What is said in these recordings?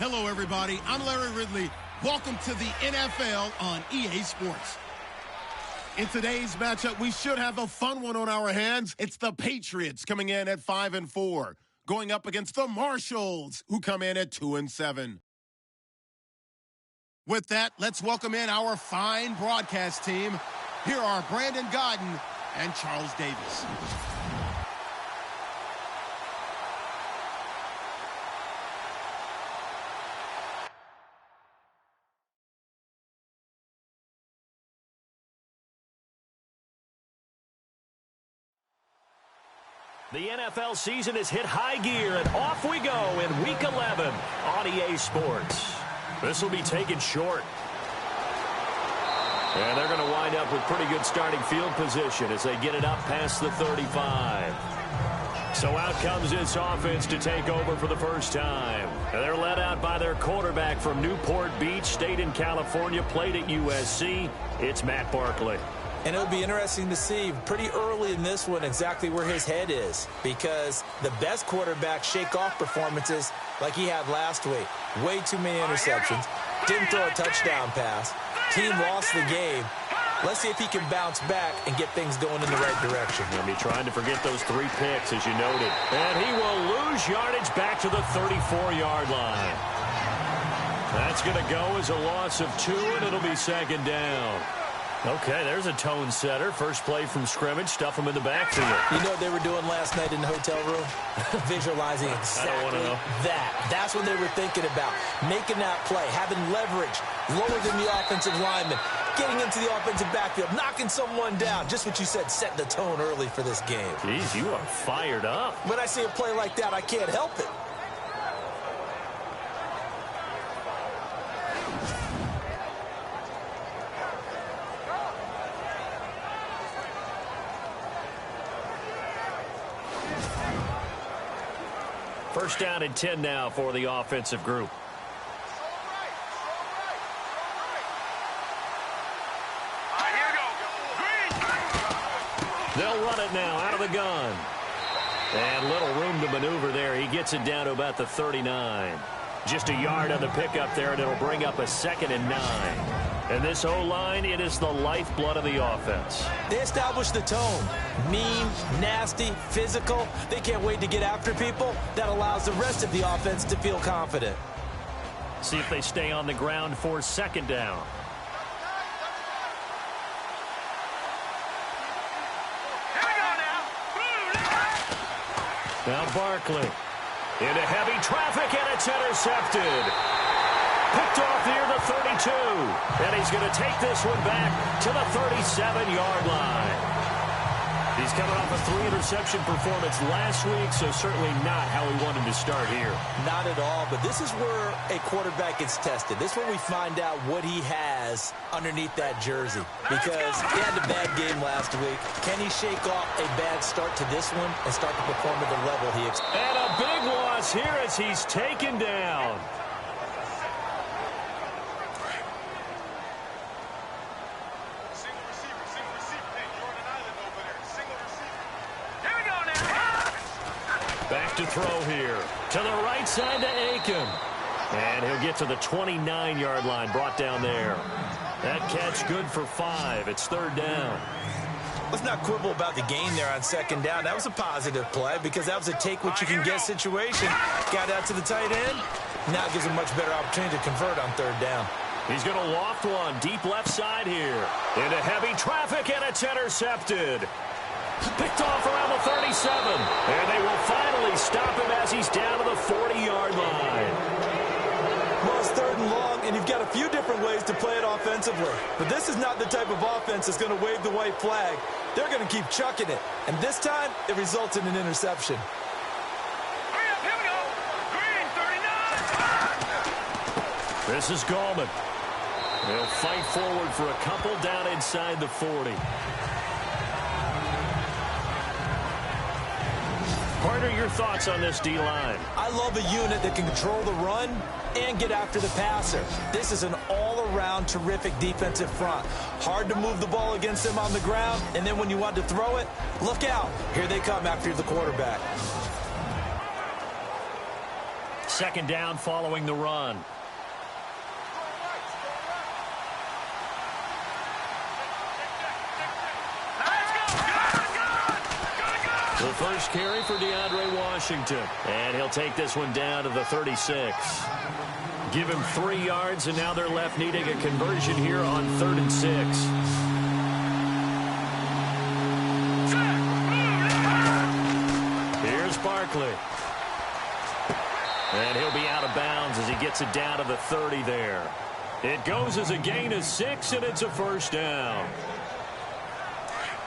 Hello, everybody. I'm Larry Ridley. Welcome to the NFL on EA Sports. In today's matchup, we should have a fun one on our hands. It's the Patriots coming in at 5-4, going up against the Marshalls, who come in at 2-7. With that, let's welcome in our fine broadcast team. Here are Brandon Godden and Charles Davis. The NFL season has hit high gear, and off we go in Week 11 on EA Sports. This will be taken short. And they're going to wind up with pretty good starting field position as they get it up past the 35. So out comes this offense to take over for the first time. And they're led out by their quarterback from Newport Beach, State in California, played at USC. It's Matt Barkley. And it'll be interesting to see pretty early in this one exactly where his head is, because the best quarterback shake off performances like he had last week. Way too many interceptions. Didn't throw a touchdown pass. Team lost the game. Let's see if he can bounce back and get things going in the right direction. He'll be trying to forget those 3 picks, as you noted. And he will lose yardage back to the 34-yard line. That's going to go as a loss of 2, and it'll be second down. Okay, there's a tone setter. First play from scrimmage. Stuff him in the backfield. You know what they were doing last night in the hotel room? Visualizing exactly that. That's what they were thinking about. Making that play, having leverage, lower than the offensive lineman, getting into the offensive backfield, knocking someone down. Just what you said, set the tone early for this game. Jeez, you are fired up. When I see a play like that, I can't help it. First down and 10 now for the offensive group. They'll run it now out of the gun. And little room to maneuver there. He gets it down to about the 39. Just a yard on the pickup there, and it'll bring up a 2nd and 9. And this O-line, it is the lifeblood of the offense. They establish the tone. Mean, nasty, physical. They can't wait to get after people. That allows the rest of the offense to feel confident. See if they stay on the ground for 2nd down. Now Barkley into heavy traffic, and it's intercepted. Picked off near the 32. And he's going to take this one back to the 37-yard line. He's coming off a 3-interception performance last week, so certainly not how he wanted to start here. Not at all, but this is where a quarterback gets tested. This is where we find out what he has underneath that jersey. Because he had a bad game last week. Can he shake off a bad start to this one and start to perform at the level he expects? And a big loss here as he's taken down. Back to throw here. To the right side to Aiken. And he'll get to the 29-yard line, brought down there. That catch good for 5. It's 3rd down. Let's not quibble about the gain there on 2nd down. That was a positive play because that was a take-what-you-can-get situation. Got out to the tight end. Now gives a much better opportunity to convert on 3rd down. He's going to loft one deep left side here. Into heavy traffic, and it's intercepted. Picked off around the 37. And they will finally stop him as he's down to the 40-yard line. Well, it's 3rd and long, and you've got a few different ways to play it offensively. But this is not the type of offense that's going to wave the white flag. They're going to keep chucking it. And this time, it results in an interception. Here we go. Green, 39. This is Gallman. They'll fight forward for a couple down inside the 40. Partner, your thoughts on this D-line? I love a unit that can control the run and get after the passer. This is an all-around terrific defensive front. Hard to move the ball against them on the ground, and then when you want to throw it, look out. Here they come after the quarterback. second down following the run. The first carry for DeAndre Washington. And he'll take this one down to the 36. Give him 3 yards, and now they're left needing a conversion here on 3rd and 6. Here's Barkley. And he'll be out of bounds as he gets it down to the 30 there. It goes as a gain of 6, and it's a first down.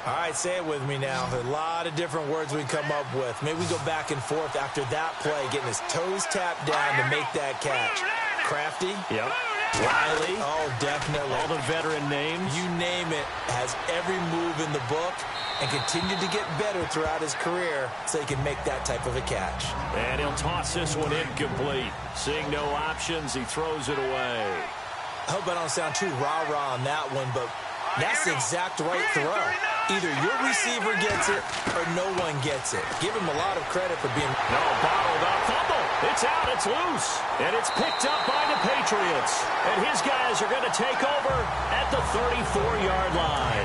All right, say it with me now. A lot of different words we come up with. Maybe we go back and forth after that play, getting his toes tapped down to make that catch. Crafty. Yep. Wiley. Oh, definitely. All the veteran names. You name it. Has every move in the book and continued to get better throughout his career so he can make that type of a catch. And he'll toss this one incomplete. Seeing no options, he throws it away. I hope I don't sound too rah-rah on that one, but that's the exact right throw. Either your receiver gets it or no one gets it. Give him a lot of credit for being... No, bottled up. Fumble. It's out. It's loose. And it's picked up by the Patriots. And his guys are going to take over at the 34-yard line.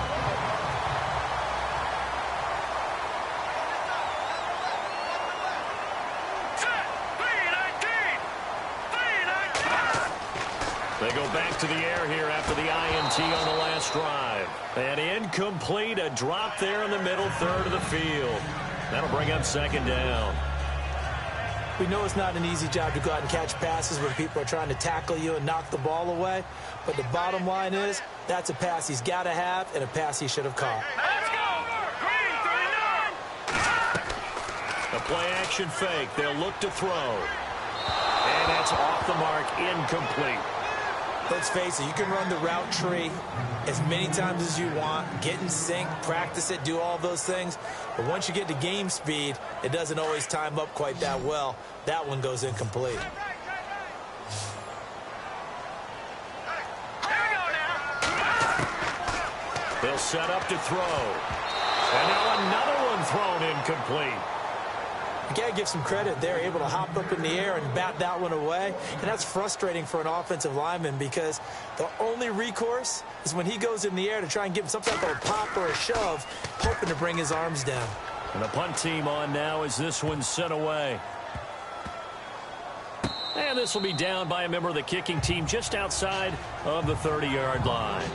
They go back to the air here after the INT on the last drive. And incomplete, a drop there in the middle third of the field. That'll bring up second down. We know it's not an easy job to go out and catch passes when people are trying to tackle you and knock the ball away. But the bottom line is, that's a pass he's got to have and a pass he should have caught. Let's go! A play-action fake. They'll look to throw. And that's off the mark, incomplete. Let's face it, you can run the route tree as many times as you want, get in sync, practice it, do all those things. But once you get to game speed, it doesn't always time up quite that well. That one goes incomplete. They'll set up to throw. And now another one thrown incomplete. You got to give some credit. They're able to hop up in the air and bat that one away. And that's frustrating for an offensive lineman because the only recourse is when he goes in the air to try and give him some type of a pop or a shove, hoping to bring his arms down. And the punt team on now as this one's sent away. And this will be down by a member of the kicking team just outside of the 30-yard line.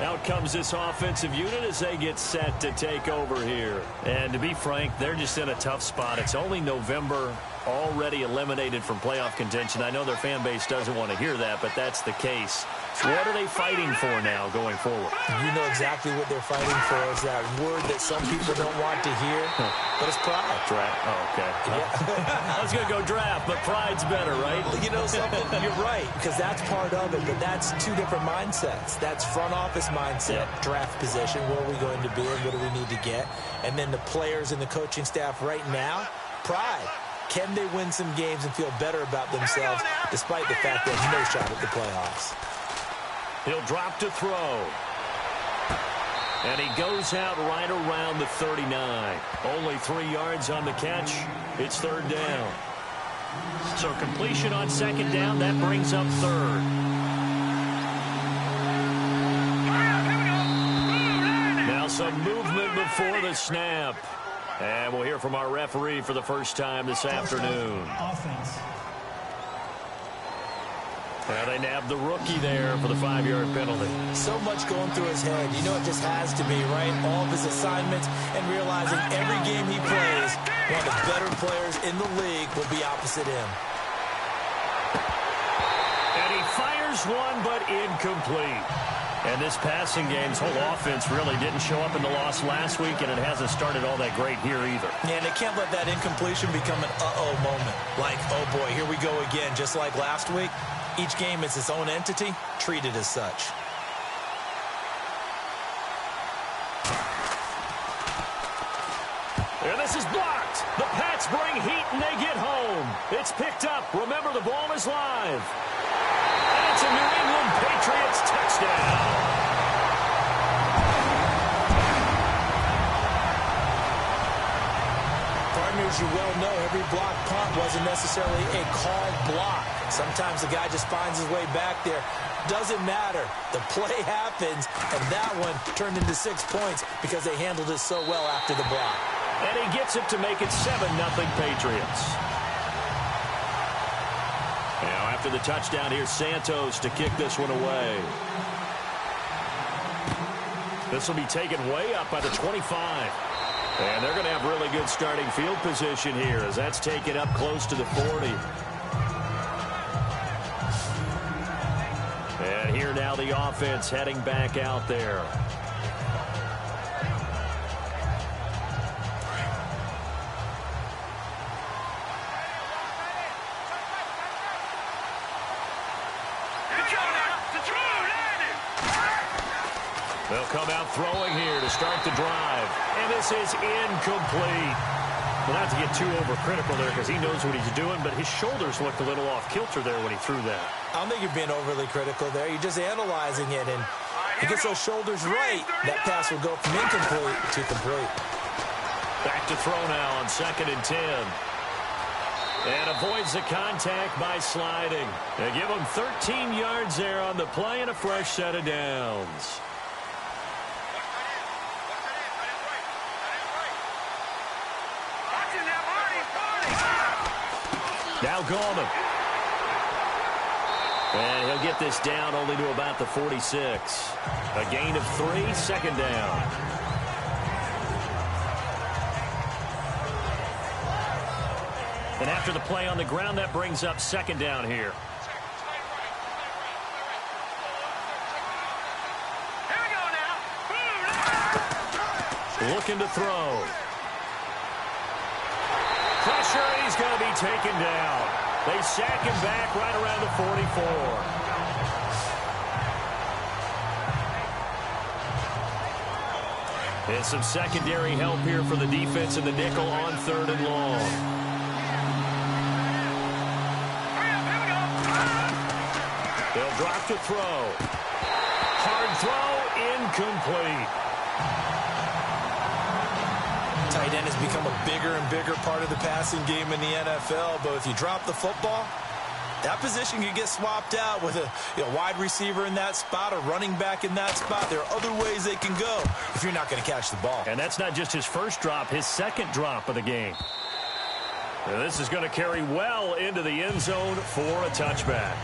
Out comes this offensive unit as they get set to take over here. And to be frank, they're just in a tough spot. It's only November, already eliminated from playoff contention. I know their fan base doesn't want to hear that, but that's the case. What are they fighting for now going forward? You know exactly what they're fighting for. Is that word that some people don't want to hear, but it's pride. Draft. Oh, okay. Yeah. I was going to go draft, but pride's better, right? Well, you know something? You're right, because that's part of it, but that's two different mindsets. That's front office mindset, draft position, where are we going to be and what do we need to get? And then the players and the coaching staff right now, pride. Can they win some games and feel better about themselves despite the fact they have no shot at the playoffs? He'll drop to throw. And he goes out right around the 39. Only 3 yards on the catch. It's third down. So completion on second down, that brings up third. Now some movement before the snap. And we'll hear from our referee for the first time this afternoon. Offense. Now they nabbed the rookie there for the 5-yard penalty. So much going through his head. You know it just has to be, right? All of his assignments and realizing every game he plays, one of the better players in the league will be opposite him. And he fires one, but incomplete. And this passing game's whole offense really didn't show up in the loss last week, and it hasn't started all that great here either. Yeah, and they can't let that incompletion become an uh-oh moment. Like, oh boy, here we go again, just like last week. Each game is its own entity, treated as such. And this is blocked. The Pats bring heat and they get home. It's picked up. Remember, the ball is live. And it's a New England Patriots touchdown. Pardon me as you well know, every block punt wasn't necessarily a called block. Sometimes the guy just finds his way back there. Doesn't matter. The play happens, and that one turned into 6 points because they handled it so well after the block. And he gets it to make it 7-0 Patriots. Now after the touchdown, here's Santos to kick this one away. This will be taken way up by the 25. And they're going to have really good starting field position here as that's taken up close to the 40. And here now the offense heading back out there. They'll come out throwing here to start the drive. And this is incomplete. Well, not to get too overcritical there because he knows what he's doing, but his shoulders looked a little off kilter there when he threw that. I don't think you're being overly critical there. You're just analyzing it, and he gets those shoulders right. That pass will go from incomplete to complete. Back to throw now on 2nd and 10. And avoids the contact by sliding. They give him 13 yards there on the play and a fresh set of downs. Now Gallman. And he'll get this down only to about the 46. A gain of 3, 2nd down. And after the play on the ground, that brings up 2nd down here. Here we go now. Looking to throw. Pressure, he's going to be taken down. They sack him back right around the 44. And some secondary help here for the defense in the nickel on 3rd and long. They'll drop to throw. Hard throw, incomplete. Tight end has become a bigger and bigger part of the passing game in the NFL, but if you drop the football, that position can get swapped out with a wide receiver in that spot, a running back in that spot. There are other ways they can go if you're not going to catch the ball. And that's not just his first drop, his 2nd drop of the game. And this is going to carry well into the end zone for a touchback.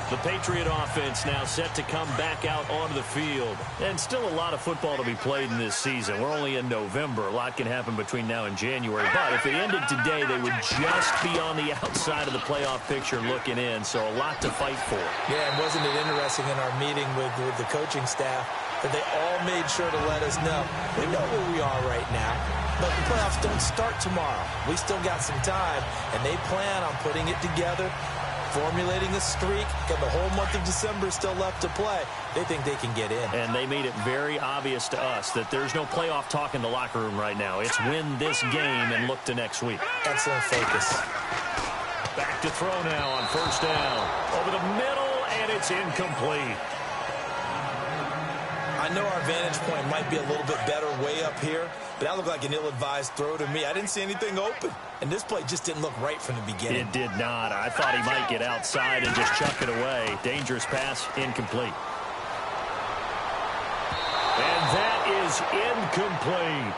The Patriot offense now set to come back out onto the field. And still a lot of football to be played in this season. We're only in November. A lot can happen between now and January. But if it ended today, they would just be on the outside of the playoff picture looking in. So a lot to fight for. Yeah, and wasn't it interesting in our meeting with the coaching staff that they all made sure to let us know, we know where we are right now, but the playoffs don't start tomorrow. We still got some time, and they plan on putting it together, formulating a streak, and the whole month of December is still left to play. They think they can get in. And they made it very obvious to us that there's no playoff talk in the locker room right now. It's win this game and look to next week. Excellent focus. Back to throw now on 1st down. Over the middle, and it's incomplete. I know our vantage point might be a little bit better way up here, but that looked like an ill-advised throw to me. I didn't see anything open, and this play just didn't look right from the beginning. It did not. I thought he might get outside and just chuck it away. Dangerous pass, incomplete. And that is incomplete.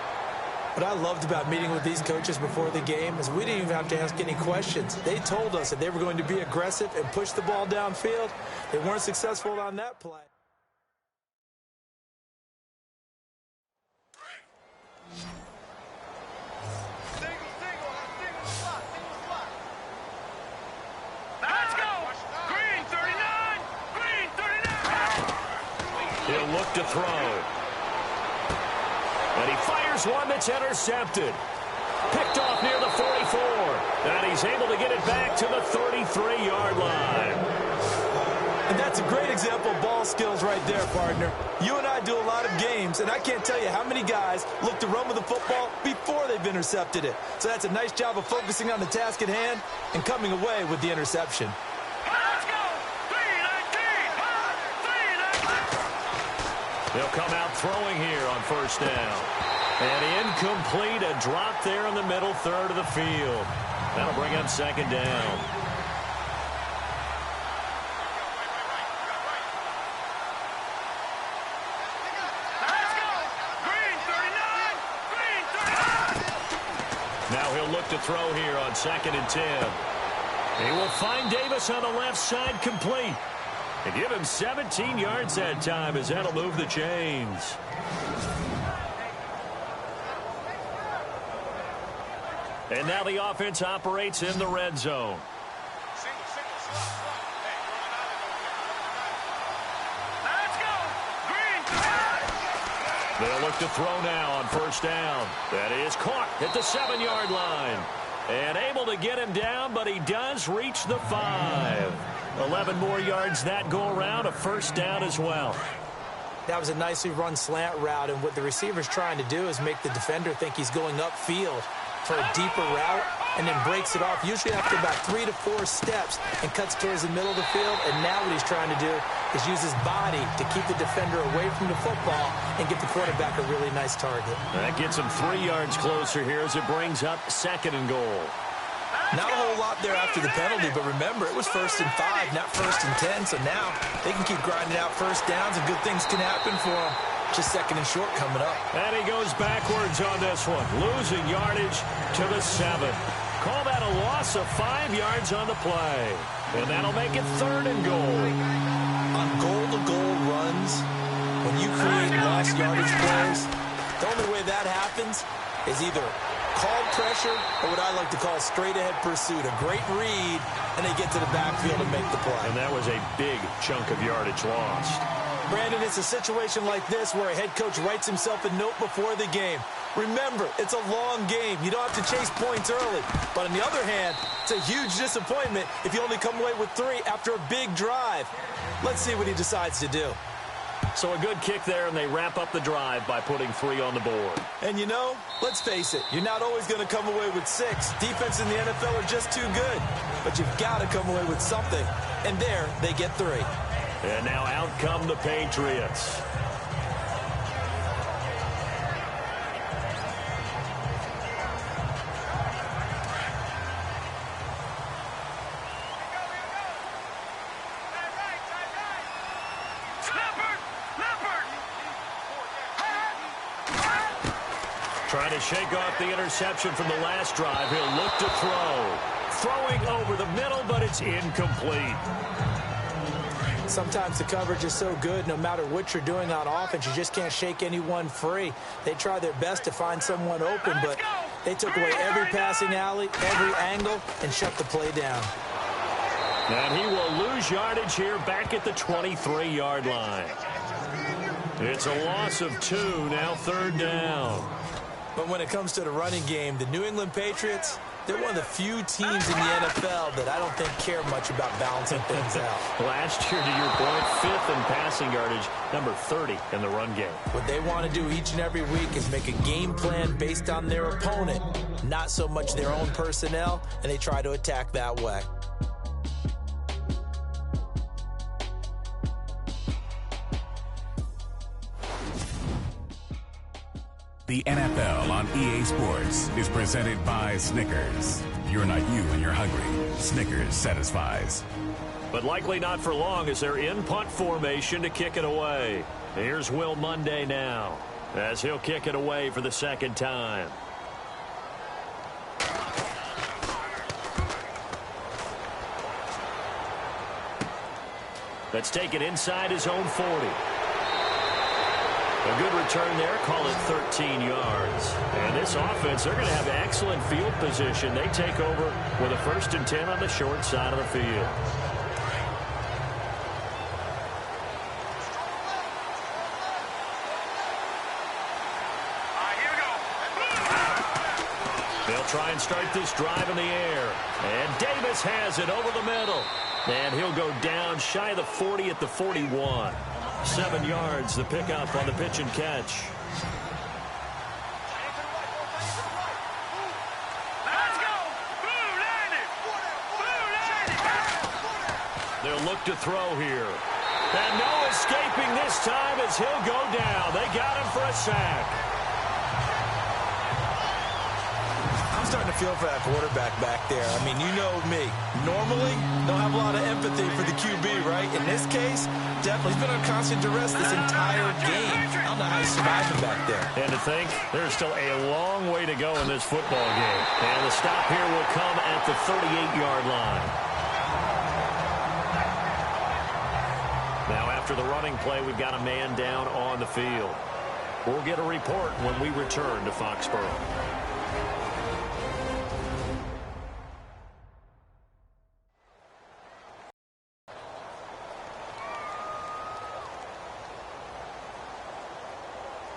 What I loved about meeting with these coaches before the game is we didn't even have to ask any questions. They told us that they were going to be aggressive and push the ball downfield. They weren't successful on that play. He'll look to throw. And he fires one that's intercepted. Picked off near the 44. And he's able to get it back to the 33-yard line. And that's a great example of ball skills right there, partner. You and I do a lot of games, and I can't tell you how many guys look to run with the football before they've intercepted it. So that's a nice job of focusing on the task at hand and coming away with the interception. They'll come out throwing here on 1st down. And incomplete, a drop there in the middle third of the field. That'll bring up second down. Now he'll look to throw here on 2nd and 10. He will find Davis on the left side, complete. And give him 17 yards that time as that'll move the chains. And now the offense operates in the red zone. They'll look to throw now on 1st down. That is caught at the 7-yard line. And able to get him down, but he does reach the 5. 11 more yards that go around, a 1st down as well. That was a nicely run slant route, and what the receiver's trying to do is make the defender think he's going upfield for a deeper route, and then breaks it off, usually after about 3 to 4 steps, and cuts towards the middle of the field. And now what he's trying to do is use his body to keep the defender away from the football and get the quarterback a really nice target. That gets him 3 yards closer here as it brings up 2nd and goal. Not a whole lot there after the penalty, but remember, it was 1st and 5, not 1st and 10, so now they can keep grinding out 1st downs, and good things can happen for them. Just 2nd and short coming up. And he goes backwards on this one, losing yardage to the 7. Call that a loss of 5 yards on the play. And that'll make it 3rd and goal. On goal-to-goal runs, when you create lost yardage plays, the only way that happens is either called pressure or what I like to call straight-ahead pursuit. A great read, and they get to the backfield and make the play. And that was a big chunk of yardage lost. Brandon, it's a situation like this where a head coach writes himself a note before the game. Remember, it's a long game. You don't have to chase points early. But on the other hand, it's a huge disappointment if you only come away with 3 after a big drive. Let's see what he decides to do. So a good kick there, and they wrap up the drive by putting 3 on the board. And you know, let's face it, you're not always going to come away with 6. Defense in the NFL are just too good. But you've got to come away with something. And there, they get 3. And now out come the Patriots. Trying to shake off the interception from the last drive. He'll look to throw. Throwing over the middle, but it's incomplete. Sometimes the coverage is so good, no matter what you're doing on offense, you just can't shake anyone free. They try their best to find someone open, but they took away every passing alley, every angle, and shut the play down. And he will lose yardage here back at the 23-yard line. It's a loss of 2, now 3rd down. But when it comes to the running game, the New England Patriots, they're one of the few teams in the NFL that I don't think care much about balancing things out. Last year, to your point, 5th in passing yardage, number 30 in the run game. What they want to do each and every week is make a game plan based on their opponent, not so much their own personnel, and they try to attack that way. The NFL on EA Sports is presented by Snickers. You're not you when you're hungry. Snickers satisfies. But likely not for long as they're in punt formation to kick it away. Here's Will Munday now as he'll kick it away for the 2nd time. Let's take it inside his own 40. A good return there, call it 13 yards. And this offense, they're going to have excellent field position. They take over with a 1st and 10 on the short side of the field. They'll try and start this drive in the air. And Davis has it over the middle. And he'll go down shy of the 40 at the 41. 7 yards, the pickup on the pitch and catch. They'll look to throw here. And no escaping this time as he'll go down. They got him for a sack. feel for that quarterback back there. I mean, you know me. Normally, don't have a lot of empathy for the QB, right? In this case, definitely. He's been on constant duress this entire game. I don't know how he's surviving back there. And to think, there's still a long way to go in this football game. And the stop here will come at the 38-yard line. Now, after the running play, we've got a man down on the field. We'll get a report when we return to Foxborough.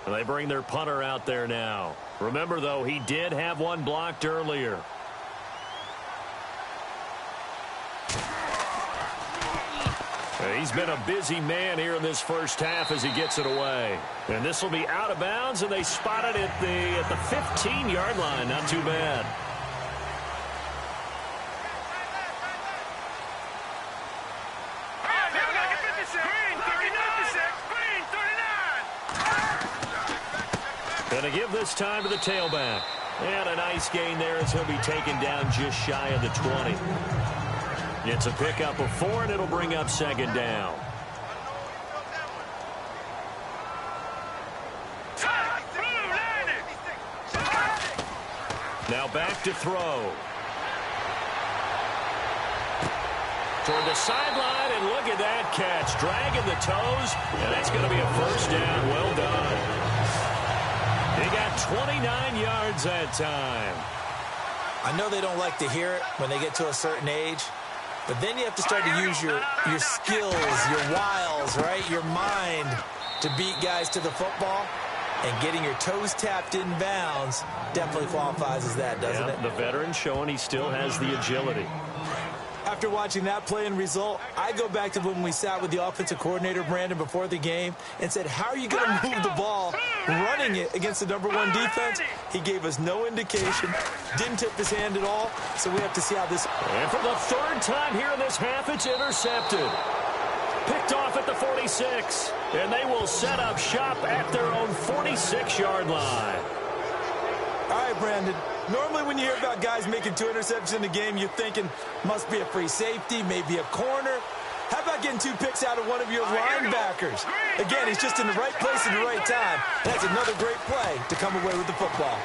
They bring their punter out there now. Remember, though, he did have one blocked earlier. He's been a busy man here in this first half as he gets it away. And this will be out of bounds, and they spot it at the 15-yard line. Not too bad. Going to give this time to the tailback. And a nice gain there as he'll be taken down just shy of the 20. It's a pickup of 4, and it'll bring up second down. Now back to throw. Toward the sideline, and look at that catch. Dragging the toes, and that's going to be a first down. Well done. He got 29 yards that time. I know they don't like to hear it when they get to a certain age, but then you have to start to use your skills, your wiles, right? Your mind to beat guys to the football. And getting your toes tapped in bounds definitely qualifies as that, doesn't it? The veteran showing he still has the agility. After watching that play and result, I go back to when we sat with the offensive coordinator, Brandon, before the game and said, how are you going to move the ball running it against the #1 defense? He gave us no indication, didn't tip his hand at all, so we have to see how this... And for the third time here in this half, it's intercepted. Picked off at the 46, and they will set up shop at their own 46-yard line. All right, Brandon. Normally when you hear about guys making 2 interceptions in a game, you're thinking must be a free safety, maybe a corner. How about getting 2 picks out of one of your linebackers? Again, he's just in the right place at the right time. That's another great play to come away with the football.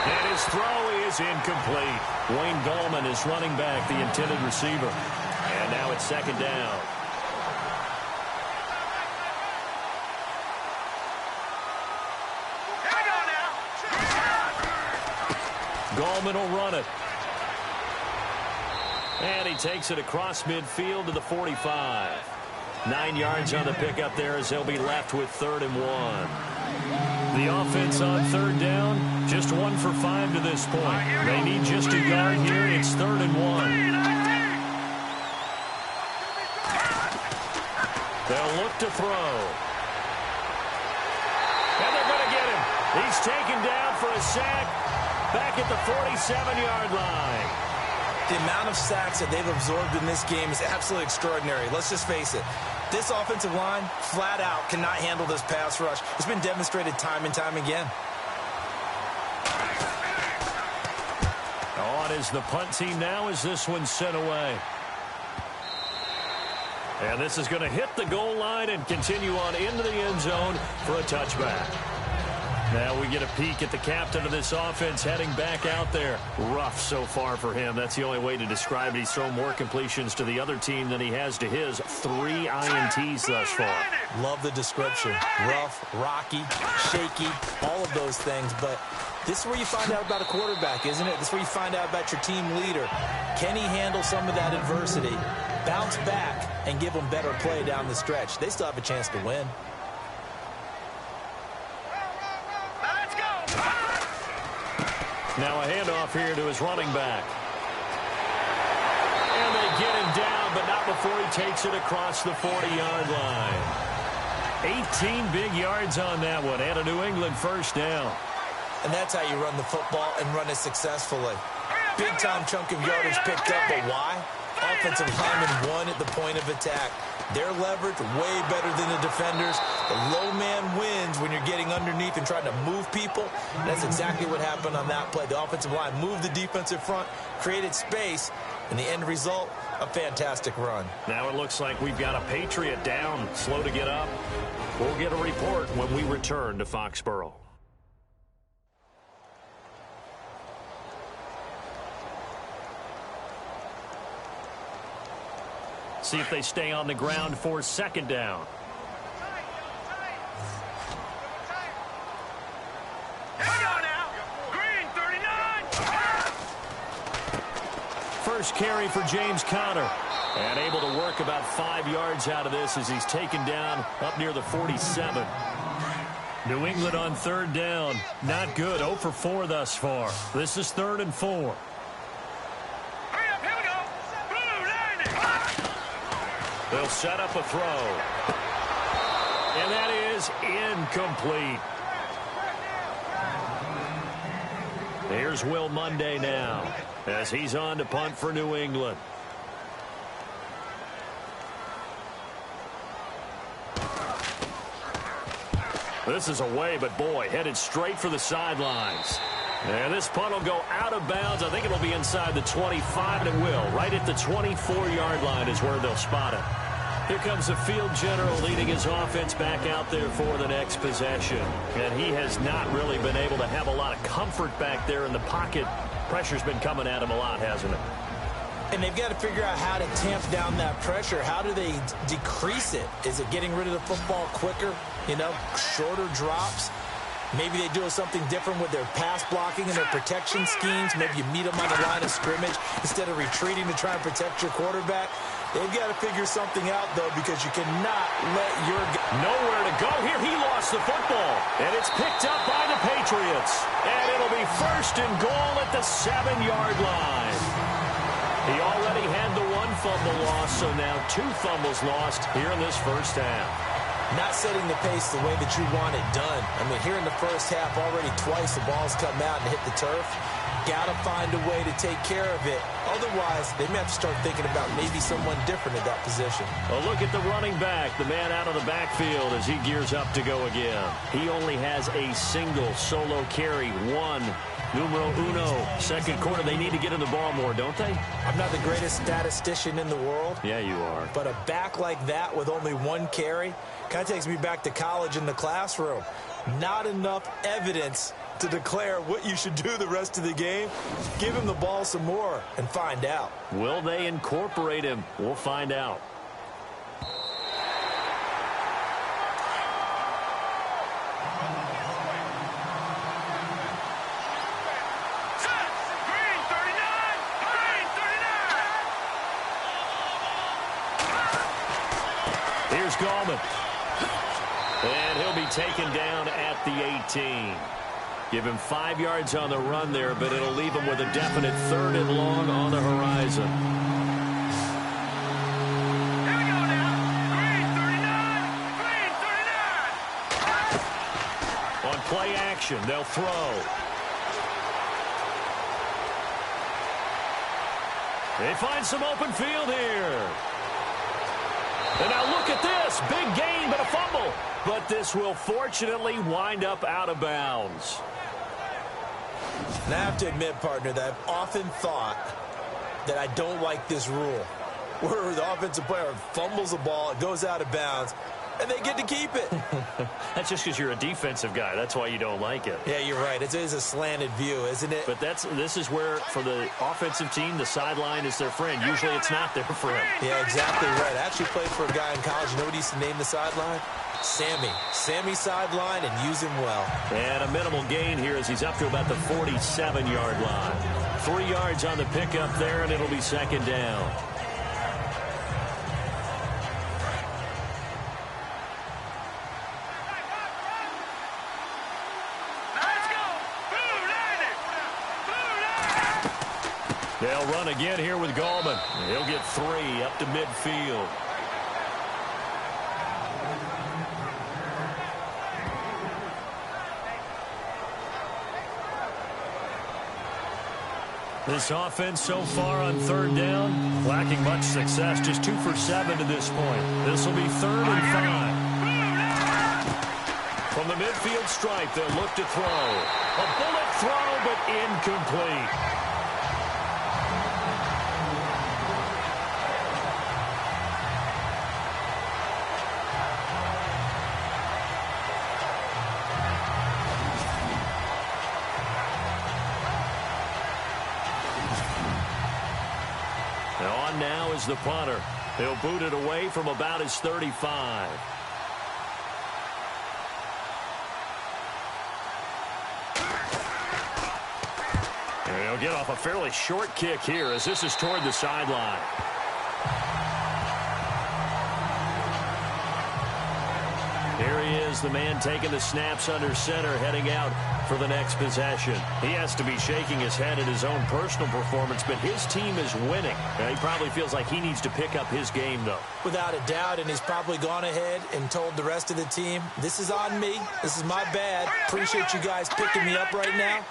And his throw is incomplete. Wayne Gallman is running back, the intended receiver. And now it's second down. Gallman will run it. And he takes it across midfield to the 45. 9 yards on the pickup there as they'll be left with 3rd and 1. The offense on 3rd down, just 1 for 5 to this point. They need just a yard here. It's 3rd and 1. They'll look to throw. And they're going to get him. He's taken down for a sack. Back at the 47-yard line. The amount of sacks that they've absorbed in this game is absolutely extraordinary. Let's just face it. This offensive line, flat out, cannot handle this pass rush. It's been demonstrated time and time again. On is the punt team now as this one's sent away. And this is going to hit the goal line and continue on into the end zone for a touchback. Now we get a peek at the captain of this offense heading back out there. Rough so far for him. That's the only way to describe it. He's thrown more completions to the other team than he has to his. 3 INTs thus far. Love the description. Rough, rocky, shaky, all of those things. But this is where you find out about a quarterback, isn't it? This is where you find out about your team leader. Can he handle some of that adversity, bounce back, and give them better play down the stretch? They still have a chance to win. Now a handoff here to his running back. And they get him down, but not before he takes it across the 40-yard line. 18 big yards on that one, and a New England first down. And that's how you run the football and run it successfully. Big-time chunk of yardage picked up, but why? All offensive linemen won at the point of attack. Their leverage way better than the defenders. The low man wins when you're getting underneath and trying to move people. And that's exactly what happened on that play. The offensive line moved the defensive front, created space, and the end result, a fantastic run. Now it looks like we've got a Patriot down, slow to get up. We'll get a report when we return to Foxborough. See if they stay on the ground for second down. First carry for James Conner. And able to work about 5 yards out of this as he's taken down up near the 47. New England on third down. Not good. 0 for 4 thus far. This is 3rd and 4. They'll set up a throw. And that is incomplete. Here's Will Munday now as he's on to punt for New England. This is away, but boy, headed straight for the sidelines. And this punt will go out of bounds. I think it'll be inside the 25, and it will. Right at the 24-yard line is where they'll spot it. Here comes the field general leading his offense back out there for the next possession. And he has not really been able to have a lot of comfort back there in the pocket. Pressure's been coming at him a lot, hasn't it? And they've got to figure out how to tamp down that pressure. How do they decrease it? Is it getting rid of the football quicker? You know, shorter drops? Maybe they do something different with their pass blocking and their protection schemes. Maybe you meet them on the line of scrimmage instead of retreating to try and protect your quarterback. They've got to figure something out, though, because you cannot let your guy... Nowhere to go here. He lost the football. And it's picked up by the Patriots. And it'll be 1st and goal at the 7-yard line. He already had the 1 fumble loss, so now 2 fumbles lost here in this first half. Not setting the pace the way that you want it done. I mean, here in the first half, already twice the ball's come out and hit the turf. Got to find a way to take care of it. Otherwise, they may have to start thinking about maybe someone different at that position. Well, look at the running back, the man out of the backfield as he gears up to go again. He only has a single solo carry, 1. Numero uno, second quarter. They need to get in the ball more, don't they? I'm not the greatest statistician in the world. Yeah, you are. But a back like that with only 1 carry kind of takes me back to college in the classroom. Not enough evidence to declare what you should do the rest of the game. Give him the ball some more and find out. Will they incorporate him? We'll find out. Here's Gallman. And he'll be taken down at the 18. Give him 5 yards on the run there, but it'll leave him with a definite 3rd and long on the horizon. Here we go now. Green 39. On play action, they'll throw. They find some open field here. And now look at this. Big gain, but a fumble. But this will fortunately wind up out of bounds. And I have to admit, partner, that I've often thought that I don't like this rule, where the offensive player fumbles the ball, it goes out of bounds, and they get to keep it. That's just because you're a defensive guy. That's why you don't like it. Yeah, you're right. It is a slanted view, isn't it? But this is where, for the offensive team, the sideline is their friend. Usually it's not their friend. Yeah, exactly right. I actually played for a guy in college. You know what he used to name the sideline? Sammy. Sammy sideline, and use him well. And a minimal gain here as he's up to about the 47-yard line. 3 yards on the pickup there, and it'll be 2nd down. They'll run again here with Gallman. He'll get 3 up to midfield. This offense so far on third down, lacking much success, just 2 for 7 to this point. This will be 3rd and 5. From the midfield stripe, they'll look to throw. A bullet throw, but incomplete. Now is the punter. He'll boot it away from about his 35. And he'll get off a fairly short kick here as this is toward the sideline. Here he is, the man taking the snaps under center, heading out for the next possession. He has to be shaking his head at his own personal performance, but his team is winning. He probably feels like he needs to pick up his game, though. Without a doubt, and he's probably gone ahead and told the rest of the team, this is on me, this is my bad, appreciate you guys picking me up right now.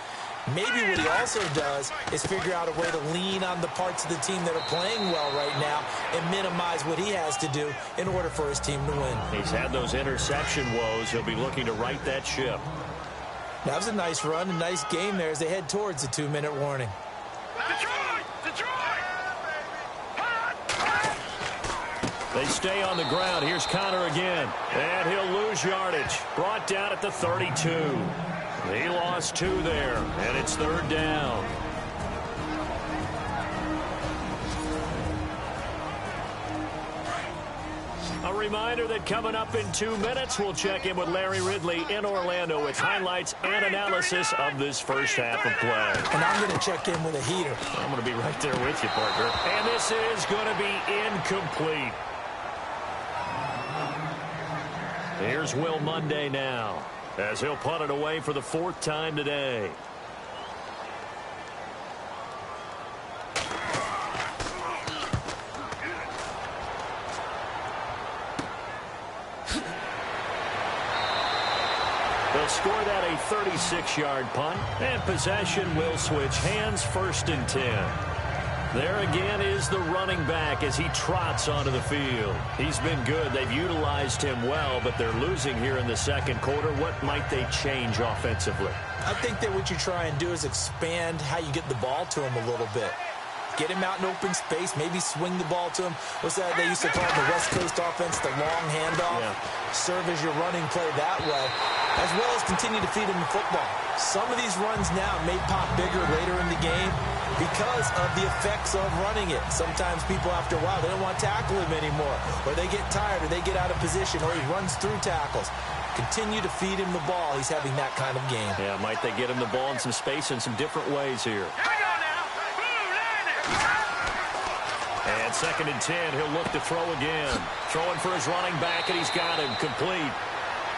Maybe what he also does is figure out a way to lean on the parts of the team that are playing well right now and minimize what he has to do in order for his team to win. He's had those interception woes. He'll be looking to right that ship. That was a nice run, a nice game there as they head towards the 2-minute warning. Detroit! Detroit! They stay on the ground. Here's Connor again. And he'll lose yardage. Brought down at the 32. He lost 2 there, and it's 3rd down. A reminder that coming up in 2 minutes, we'll check in with Larry Ridley in Orlando with highlights and analysis of this first half of play. And I'm going to check in with a heater. I'm going to be right there with you, partner. And this is going to be incomplete. Here's Will Monday now, as he'll punt it away for the 4th time today. They'll score that a 36-yard punt, and possession will switch hands, 1st and 10. There again is the running back as he trots onto the field. He's been good. They've utilized him well, but they're losing here in the 2nd quarter. What might they change offensively? I think that what you try and do is expand how you get the ball to him a little bit. Get him out in open space, maybe swing the ball to him. What's that they used to call the West Coast offense, the long handoff? Yeah. Serve as your running play that way, as well as continue to feed him the football. Some of these runs now may pop bigger later in the game because of the effects of running it. Sometimes people, after a while, they don't want to tackle him anymore, or they get tired, or they get out of position, or he runs through tackles. Continue to feed him the ball. He's having that kind of game. Yeah, might they get him the ball in some space in some different ways here. And 2nd and 10, he'll look to throw again. Throwing for his running back, and he's got him complete.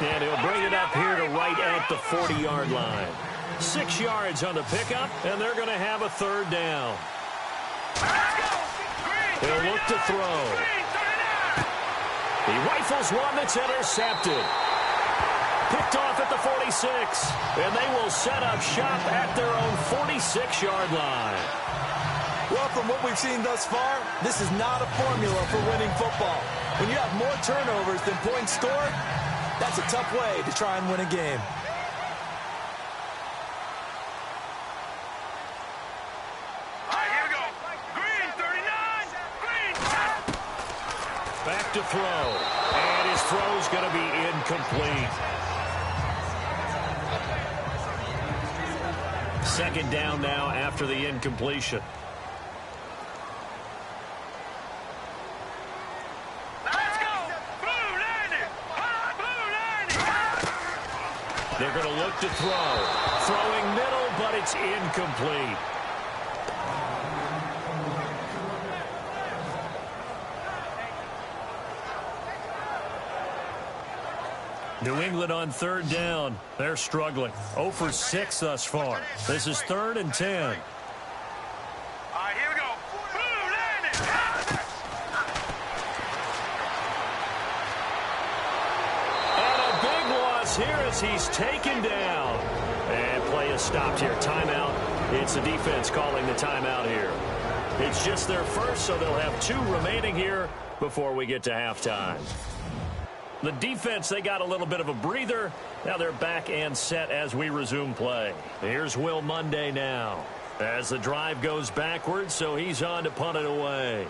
And he'll bring it up here to right at the 40-yard line. 6 yards on the pickup, and they're going to have a 3rd down. He'll look to throw. He rifles one that's intercepted. Picked off at the 46, and they will set up shop at their own 46-yard line. Well, from what we've seen thus far, this is not a formula for winning football. When you have more turnovers than points scored, that's a tough way to try and win a game. All right, here we go. Green, 39. Green. Back to throw. And his throw's going to be incomplete. 2nd down now after the incompletion. They're going to look to throw. Throwing middle, but it's incomplete. New England on 3rd down. They're struggling. 0 for 6 thus far. This is 3rd and 10. All right, here we go. Boom, landing. And a big loss here as he's taken down. And play is stopped here. Timeout. It's the defense calling the timeout here. It's just their first, so they'll have 2 remaining here before we get to halftime. The defense, they got a little bit of a breather. Now they're back and set as we resume play. Here's Will Monday now. As the drive goes backwards, so he's on to punt it away.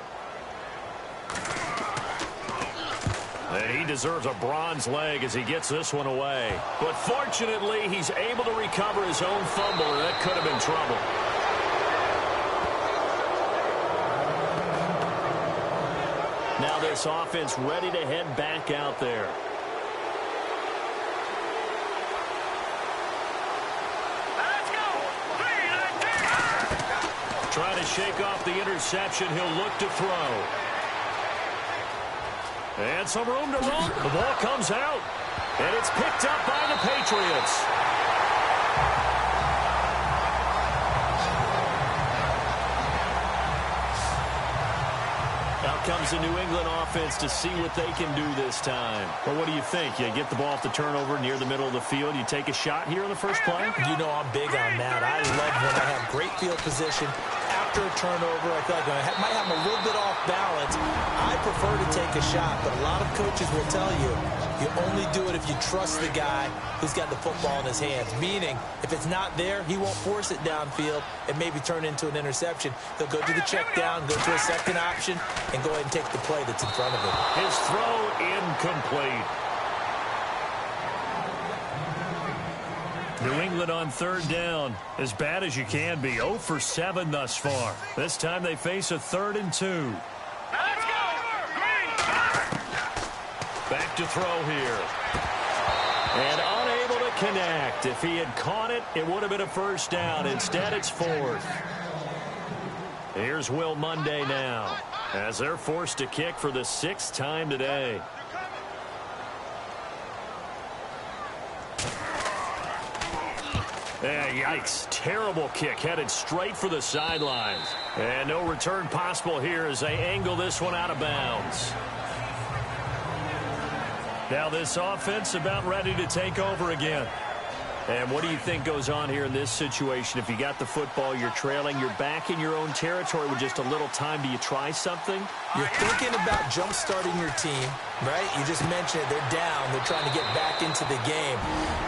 And he deserves a bronze leg as he gets this one away. But fortunately, he's able to recover his own fumble, or that could have been trouble. Now this offense ready to head back out there. Let's go. 3-19. Trying to shake off the interception. He'll look to throw. And some room to run. The ball comes out. And it's picked up by the Patriots. Out comes the New England offense to see what they can do this time. Well, what do you think? You get the ball off the turnover near the middle of the field. You take a shot here in the first play? You know I'm big on that. I love when I have great field position. After a turnover, I feel like I might have them a little bit off balance. I prefer to take a shot, but a lot of coaches will tell you, you only do it if you trust the guy who's got the football in his hands. Meaning, if it's not there, he won't force it downfield and maybe turn into an interception. He'll go to the check down, go to a second option, and go ahead and take the play that's in front of him. His throw incomplete. New England on third down. As bad as you can be. 0 for 7 thus far. This time they face a 3rd and 2. Let's go. Green. Back to throw here. And unable to connect. If he had caught it, it would have been a first down. Instead, it's 4th. Here's Will Monday now, as they're forced to kick for the 6th time today. Yikes. Terrible kick headed straight for the sidelines. And no return possible here as they angle this one out of bounds. Now this offense about ready to take over again. And what do you think goes on here in this situation? If you got the football, you're trailing, you're back in your own territory with just a little time. Do you try something? You're thinking about jump-starting your team, right? You just mentioned it. They're down. They're trying to get back into the game.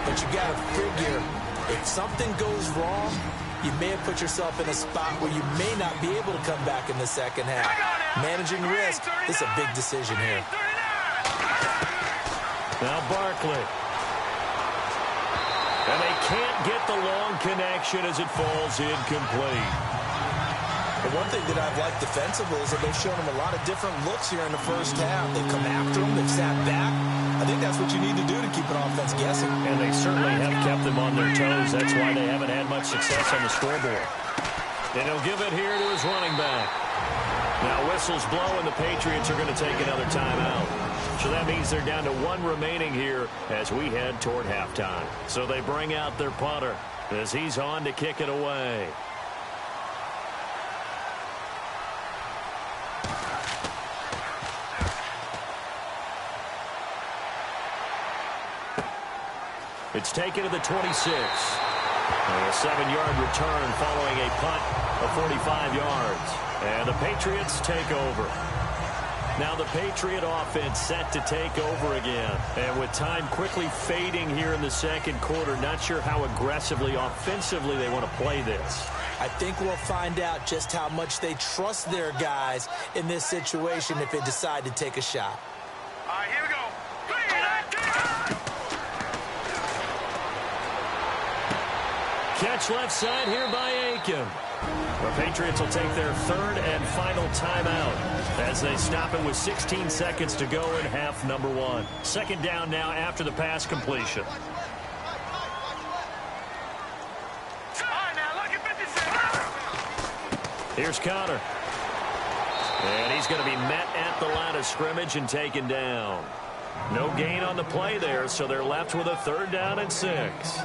But you got to figure, if something goes wrong, you may have put yourself in a spot where you may not be able to come back in the second half. Managing risk is a big decision here. Now Barkley. And they can't get the long connection as it falls incomplete. The one thing that I've liked defensively is that they've shown them a lot of different looks here in the first half. They've come after them. They've sat back. I think that's what you need to do to keep an offense guessing. And they certainly have kept them on their toes. That's why they haven't had much success on the scoreboard. And he'll give it here to his running back. Now whistles blow and the Patriots are going to take another timeout. So that means they're down to 1 remaining here as we head toward halftime. So they bring out their punter as he's on to kick it away. It's taken to the 26. A 7-yard return following a punt of 45 yards. And the Patriots take over. Now the Patriot offense set to take over again. And with time quickly fading here in the second quarter, not sure how aggressively, offensively they want to play this. I think we'll find out just how much they trust their guys in this situation if they decide to take a shot. All right, here we go. Catch left side here by Aiken. The Patriots will take their 3rd and final timeout as they stop it with 16 seconds to go in half number 1. Second down now after the pass completion. Here's Connor. And he's going to be met at the line of scrimmage and taken down. No gain on the play there, so they're left with a 3rd down and 6.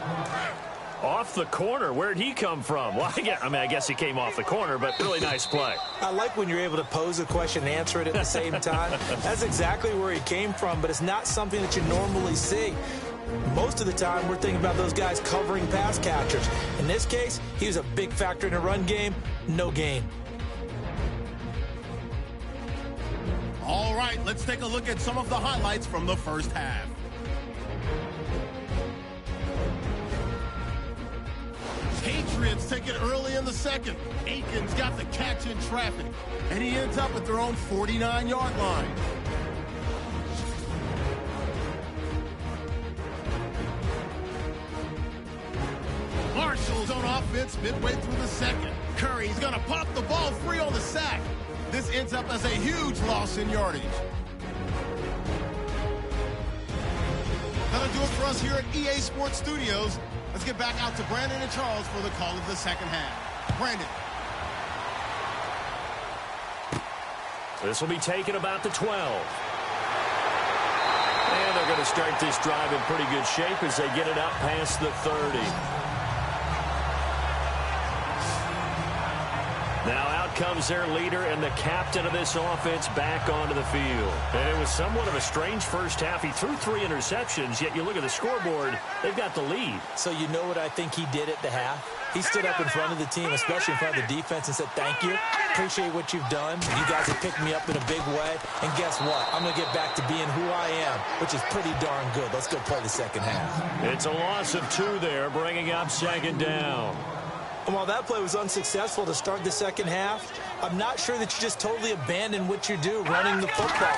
Off the corner. Where'd he come from? Well, I guess he came off the corner, but really nice play. I like when you're able to pose a question and answer it at the same time. That's exactly where he came from, but it's not something that you normally see. Most of the time, we're thinking about those guys covering pass catchers. In this case, he was a big factor in the run game. No gain. All right, let's take a look at some of the highlights from the first half. Patriots take it early in the second. Aiken's got the catch in traffic, and he ends up at their own 49-yard line. Marshall's on offense midway through the second. Curry's going to pop the ball free on the sack. This ends up as a huge loss in yardage. That'll do it for us here at EA Sports Studios. Let's get back out to Brandon and Charles for the call of the second half. Brandon. This will be taken about the 12. And they're going to start this drive in pretty good shape as they get it up past the 30. Now out comes their leader and the captain of this offense back onto the field. And it was somewhat of a strange first half. He threw 3 interceptions, yet you look at the scoreboard, they've got the lead. So you know what I think he did at the half? He stood up in front of the team, especially in front of the defense, and said, thank you. Appreciate what you've done. You guys have picked me up in a big way. And guess what? I'm going to get back to being who I am, which is pretty darn good. Let's go play the second half. It's a loss of 2 there, bringing up second down. And while that play was unsuccessful to start the second half, I'm not sure that you just totally abandon what you do, running the football.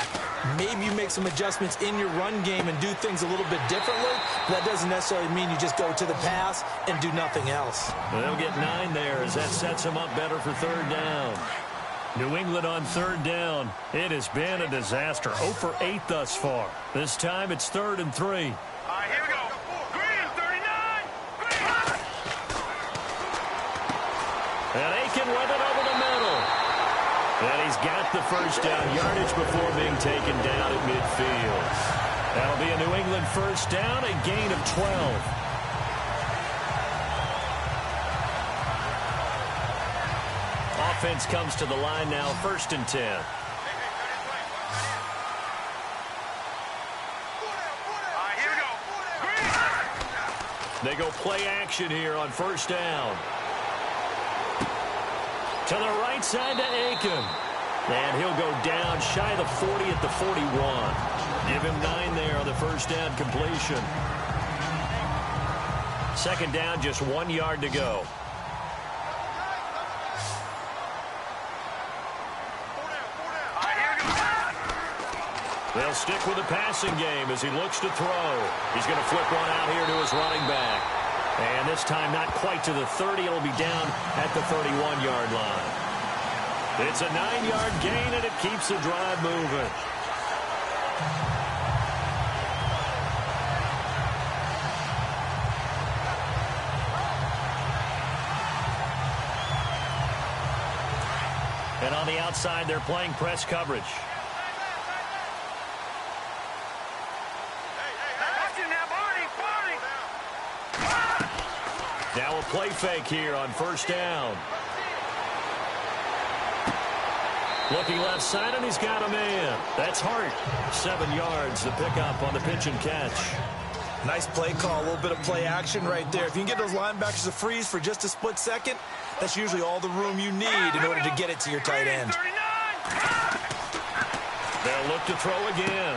Maybe you make some adjustments in your run game and do things a little bit differently. That doesn't necessarily mean you just go to the pass and do nothing else. Well, they'll get 9 there as that sets them up better for third down. New England on third down. It has been a disaster. 0 for 8 thus far. This time it's 3rd and 3. All right, here we go. Green, 39. Green. And Aiken with it over the middle. And he's got the first down yardage before being taken down at midfield. That'll be a New England first down, a gain of 12. Offense comes to the line now, 1st and 10. They go play action here on first down. To the right side to Aiken. And he'll go down shy of the 40 at the 41. Give him 9 there on the first down completion. Second down, just 1 yard to go. They'll stick with the passing game as he looks to throw. He's going to flip one out here to his running back. And this time not quite to the 30. It'll be down at the 31-yard line. It's a 9-yard gain, and it keeps the drive moving. And on the outside, they're playing press coverage. Now a play fake here on first down. Looking left side, and he's got a man. That's Hart. 7 yards, the pickup on the pitch and catch. Nice play call, a little bit of play action right there. If you can get those linebackers to freeze for just a split second, that's usually all the room you need in order to get it to your tight end. They'll look to throw again.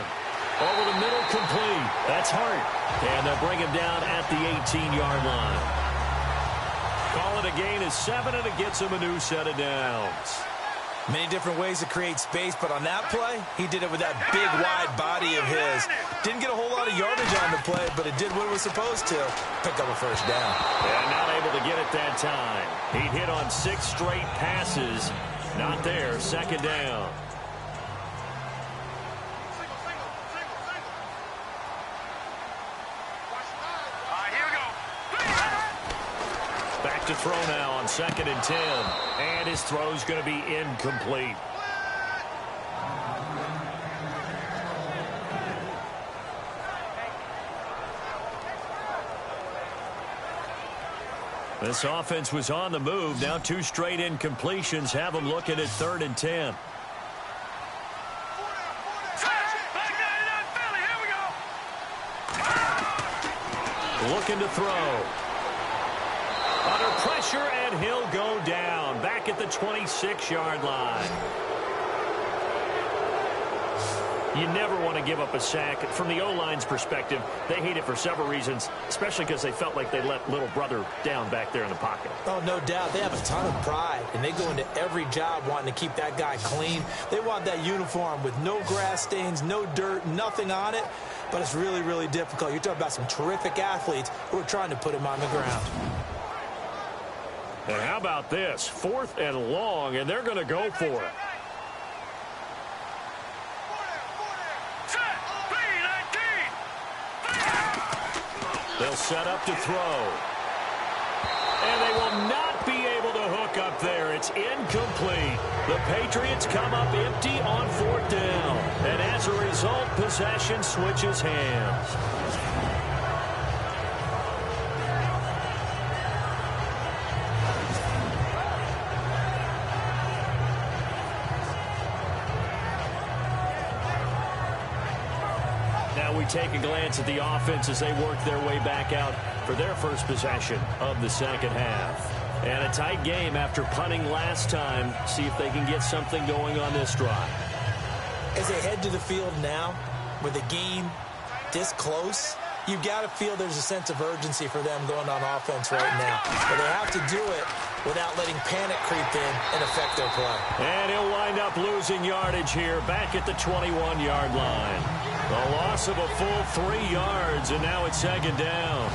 Over the middle, complete. That's Hart. And they'll bring him down at the 18-yard line. Call it a gain of 7, and it gets him a new set of downs. Many different ways to create space, but on that play, he did it with that big, wide body of his. Didn't get a whole lot of yardage on the play, but it did what it was supposed to. Pick up a first down. And not able to get it that time. He hit on 6 straight passes. Not there. Second down. Back to throw now on 2nd and 10. And his throw's going to be incomplete. This offense was on the move. Now 2 straight incompletions have them looking at 3rd and 10. looking to throw. Under pressure, and he'll go down. Back at the 26-yard line. You never want to give up a sack. From the O-line's perspective, they hate it for several reasons, especially because they felt like they let little brother down back there in the pocket. Oh, no doubt. They have a ton of pride, and they go into every job wanting to keep that guy clean. They want that uniform with no grass stains, no dirt, nothing on it, but it's really, really difficult. You're talking about some terrific athletes who are trying to put him on the ground. And how about this? 4th and long, and they're going to go for it. They'll set up to throw. And they will not be able to hook up there. It's incomplete. The Patriots come up empty on 4th down. And as a result, possession switches hands. We take a glance at the offense as they work their way back out for their first possession of the second half. And a tight game after punting last time. See if they can get something going on this drive. As they head to the field now, with the game this close, you've got to feel there's a sense of urgency for them going on offense right now. But they have to do it without letting panic creep in and affect their play. And he'll wind up losing yardage here back at the 21-yard line. A loss of a full 3 yards, and now it's 2nd down.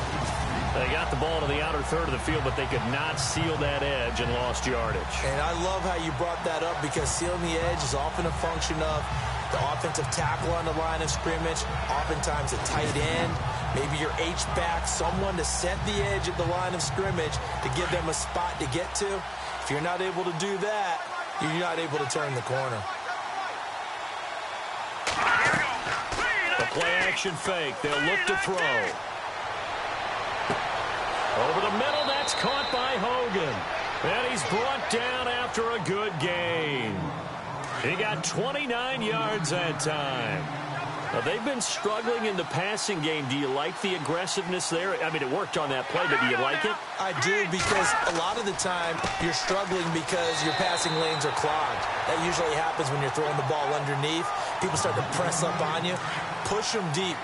They got the ball to the outer third of the field, but they could not seal that edge and lost yardage. And I love how you brought that up, because sealing the edge is often a function of the offensive tackle on the line of scrimmage, oftentimes a tight end, maybe your H-back, someone to set the edge at the line of scrimmage to give them a spot to get to. If you're not able to do that, you're not able to turn the corner. The play-action fake. They'll look to throw. Over the middle, that's caught by Hogan. And he's brought down after a good gain. He got 29 yards that time. Now, they've been struggling in the passing game. Do you like the aggressiveness there? I mean, it worked on that play, but do you like it? I do, because a lot of the time you're struggling because your passing lanes are clogged. That usually happens when you're throwing the ball underneath. People start to press up on you. Push them deep.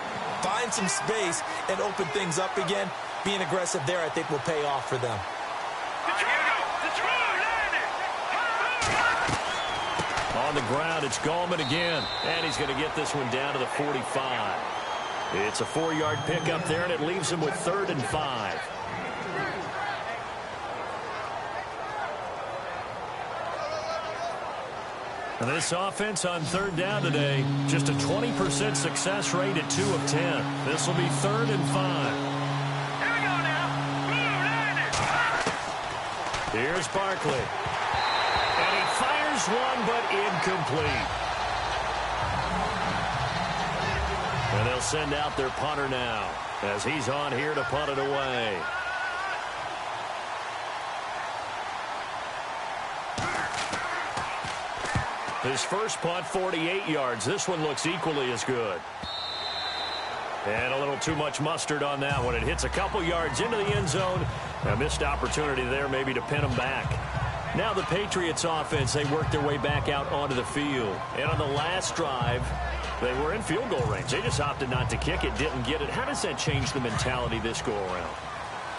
Find some space and open things up again. Being aggressive there, I think, will pay off for them. On the ground, it's Gallman again. And he's going to get this one down to the 45. It's a 4-yard pickup there, and it leaves him with 3rd and 5. And this offense on 3rd down today, just a 20% success rate at 2 of 10. This will be 3rd and 5. Here we go now. Here's Barkley. And he fires one, but incomplete. And they'll send out their punter now as he's on here to punt it away. His first punt, 48 yards. This one looks equally as good. And a little too much mustard on that one. It hits a couple yards into the end zone. A missed opportunity there maybe to pin him back. Now the Patriots offense, they worked their way back out onto the field. And on the last drive, they were in field goal range. They just opted not to kick it, didn't get it. How does that change the mentality this go around?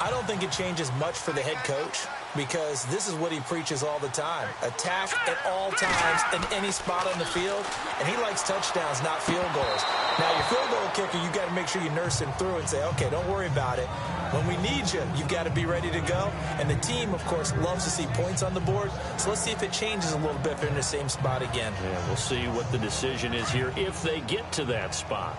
I don't think it changes much for the head coach, because this is what he preaches all the time. Attack at all times in any spot on the field, and he likes touchdowns, not field goals. Now, your field goal kicker, you got to make sure you nurse him through and say, okay, don't worry about it. When we need you, you've got to be ready to go. And the team, of course, loves to see points on the board. So let's see if it changes a little bit if they're in the same spot again. Yeah, we'll see what the decision is here if they get to that spot.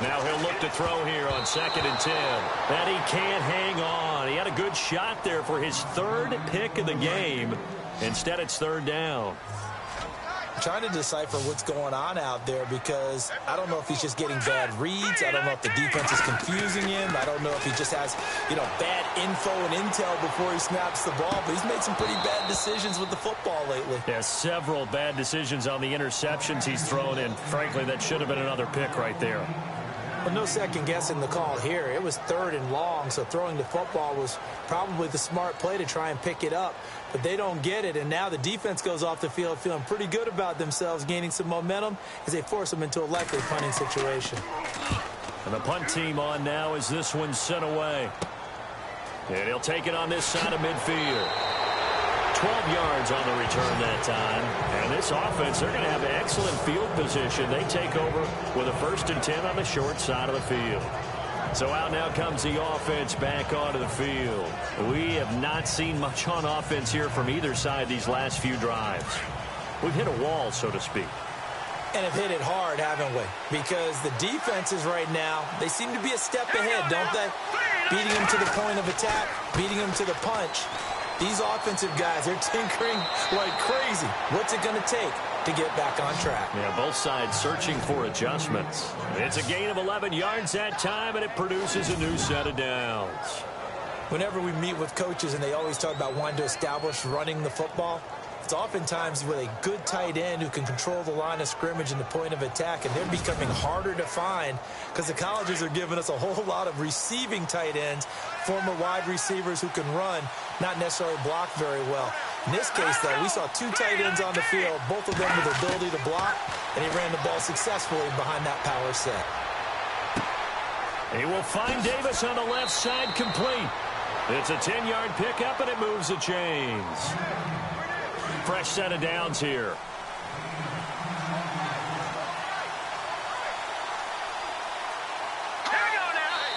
Now he'll look to throw here on 2nd and 10. And he can't hang on. He had a good shot there for his 3rd pick of the game. Instead, it's 3rd down. trying to decipher what's going on out there because I don't know if he's just getting bad reads. I don't know if the defense is confusing him. I don't know if he just has, bad info and intel before he snaps the ball. But he's made some pretty bad decisions with the football lately. Yeah, several bad decisions on the interceptions he's thrown in. Frankly, that should have been another pick right there. But no second guessing the call here. It was 3rd and long, so throwing the football was probably the smart play to try and pick it up. But they don't get it, and now the defense goes off the field feeling pretty good about themselves, gaining some momentum as they force them into a likely punting situation. And the punt team on now as this one's sent away. And he'll take it on this side of midfield. 12 yards on the return that time. And this offense, they're going to have excellent field position. They take over with a 1st and 10 on the short side of the field. So out now comes the offense back onto the field. We have not seen much on offense here from either side these last few drives. We've hit a wall, so to speak. And have hit it hard, haven't we? Because the defenses right now, they seem to be a step ahead, don't they? Beating them to the point of attack, beating them to the punch. These offensive guys, they're tinkering like crazy. What's it going to take to get back on track? Yeah, both sides searching for adjustments. It's a gain of 11 yards that time, and it produces a new set of downs. Whenever we meet with coaches and they always talk about wanting to establish running the football, it's oftentimes with a good tight end who can control the line of scrimmage and the point of attack, and they're becoming harder to find because the colleges are giving us a whole lot of receiving tight ends, former wide receivers who can run, not necessarily block very well. In this case, though, we saw 2 tight ends on the field, both of them with the ability to block, and he ran the ball successfully behind that power set. He will find Davis on the left side complete. It's a 10-yard pickup, and it moves the chains. Fresh set of downs here.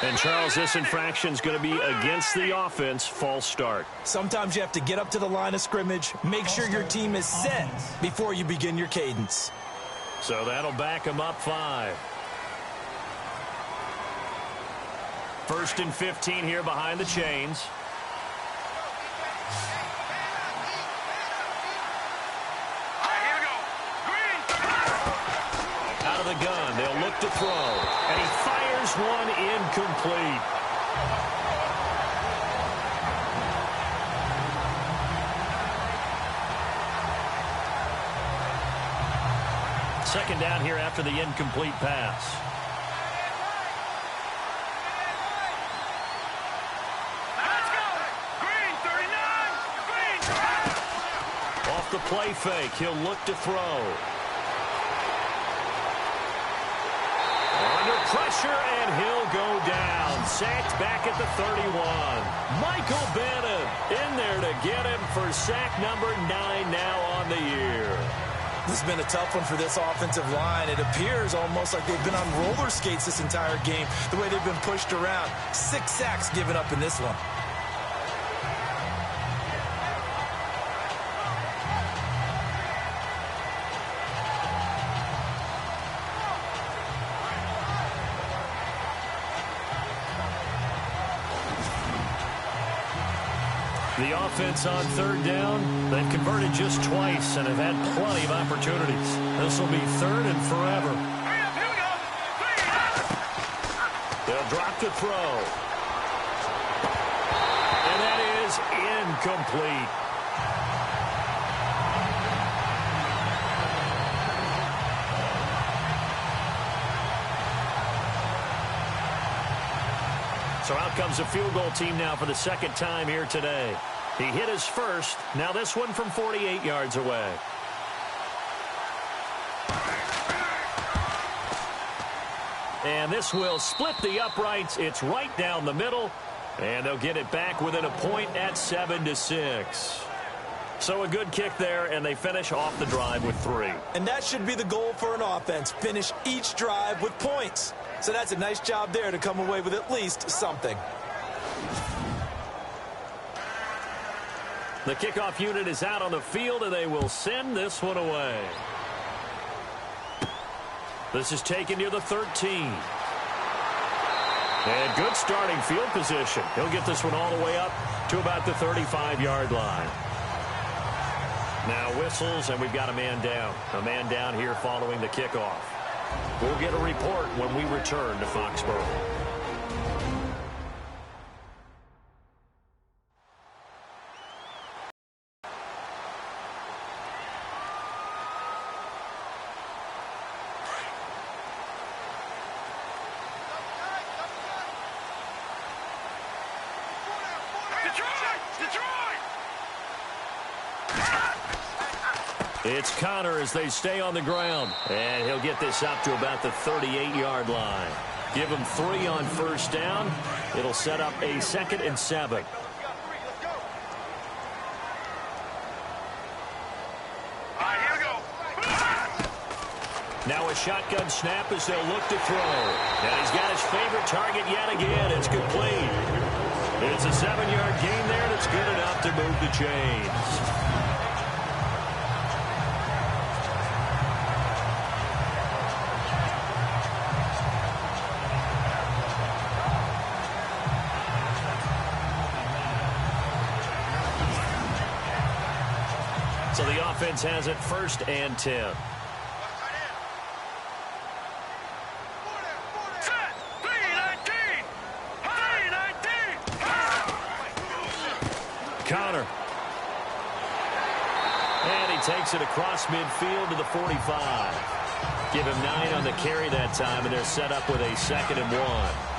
And, Charles, this infraction's going to be against the offense. False start. Sometimes you have to get up to the line of scrimmage, make sure your team is set before you begin your cadence. So that'll back him up 5. 1st and 15 here behind the chains. The gun. They'll look to throw. And he fires one incomplete. Second down here after the incomplete pass. Let's go! Green, 39! Green! Off the play fake. He'll look to throw. Under pressure, and he'll go down. Sacked back at the 31. Michael Bannon in there to get him for sack number 9 now on the year. This has been a tough one for this offensive line. It appears almost like they've been on roller skates this entire game, the way they've been pushed around. 6 sacks given up in this one. The offense on 3rd down, they've converted just twice and have had plenty of opportunities. This will be 3rd and forever. Here we go! They'll drop the throw. And that is incomplete. So out comes a field goal team now for the 2nd time here today. He hit his first. Now this one from 48 yards away. And this will split the uprights. It's right down the middle. And they'll get it back within a point at 7-6. So a good kick there, and they finish off the drive with 3. And that should be the goal for an offense. Finish each drive with points. So that's a nice job there to come away with at least something. The kickoff unit is out on the field, and they will send this one away. This is taken near the 13. And good starting field position. He'll get this one all the way up to about the 35-yard line. Now whistles, and we've got a man down. A man down here following the kickoff. We'll get a report when we return to Foxborough. It's Connor as they stay on the ground. And he'll get this up to about the 38-yard line. Give him 3 on first down. It'll set up a 2nd and 7. Now a shotgun snap as they'll look to throw. And he's got his favorite target yet again. It's complete. It's a 7-yard gain there, and it's good enough to move the chains. So the offense has it 1st and 10. Connor. And he takes it across midfield to the 45. Give him 9 on the carry that time, and they're set up with a 2nd and 1.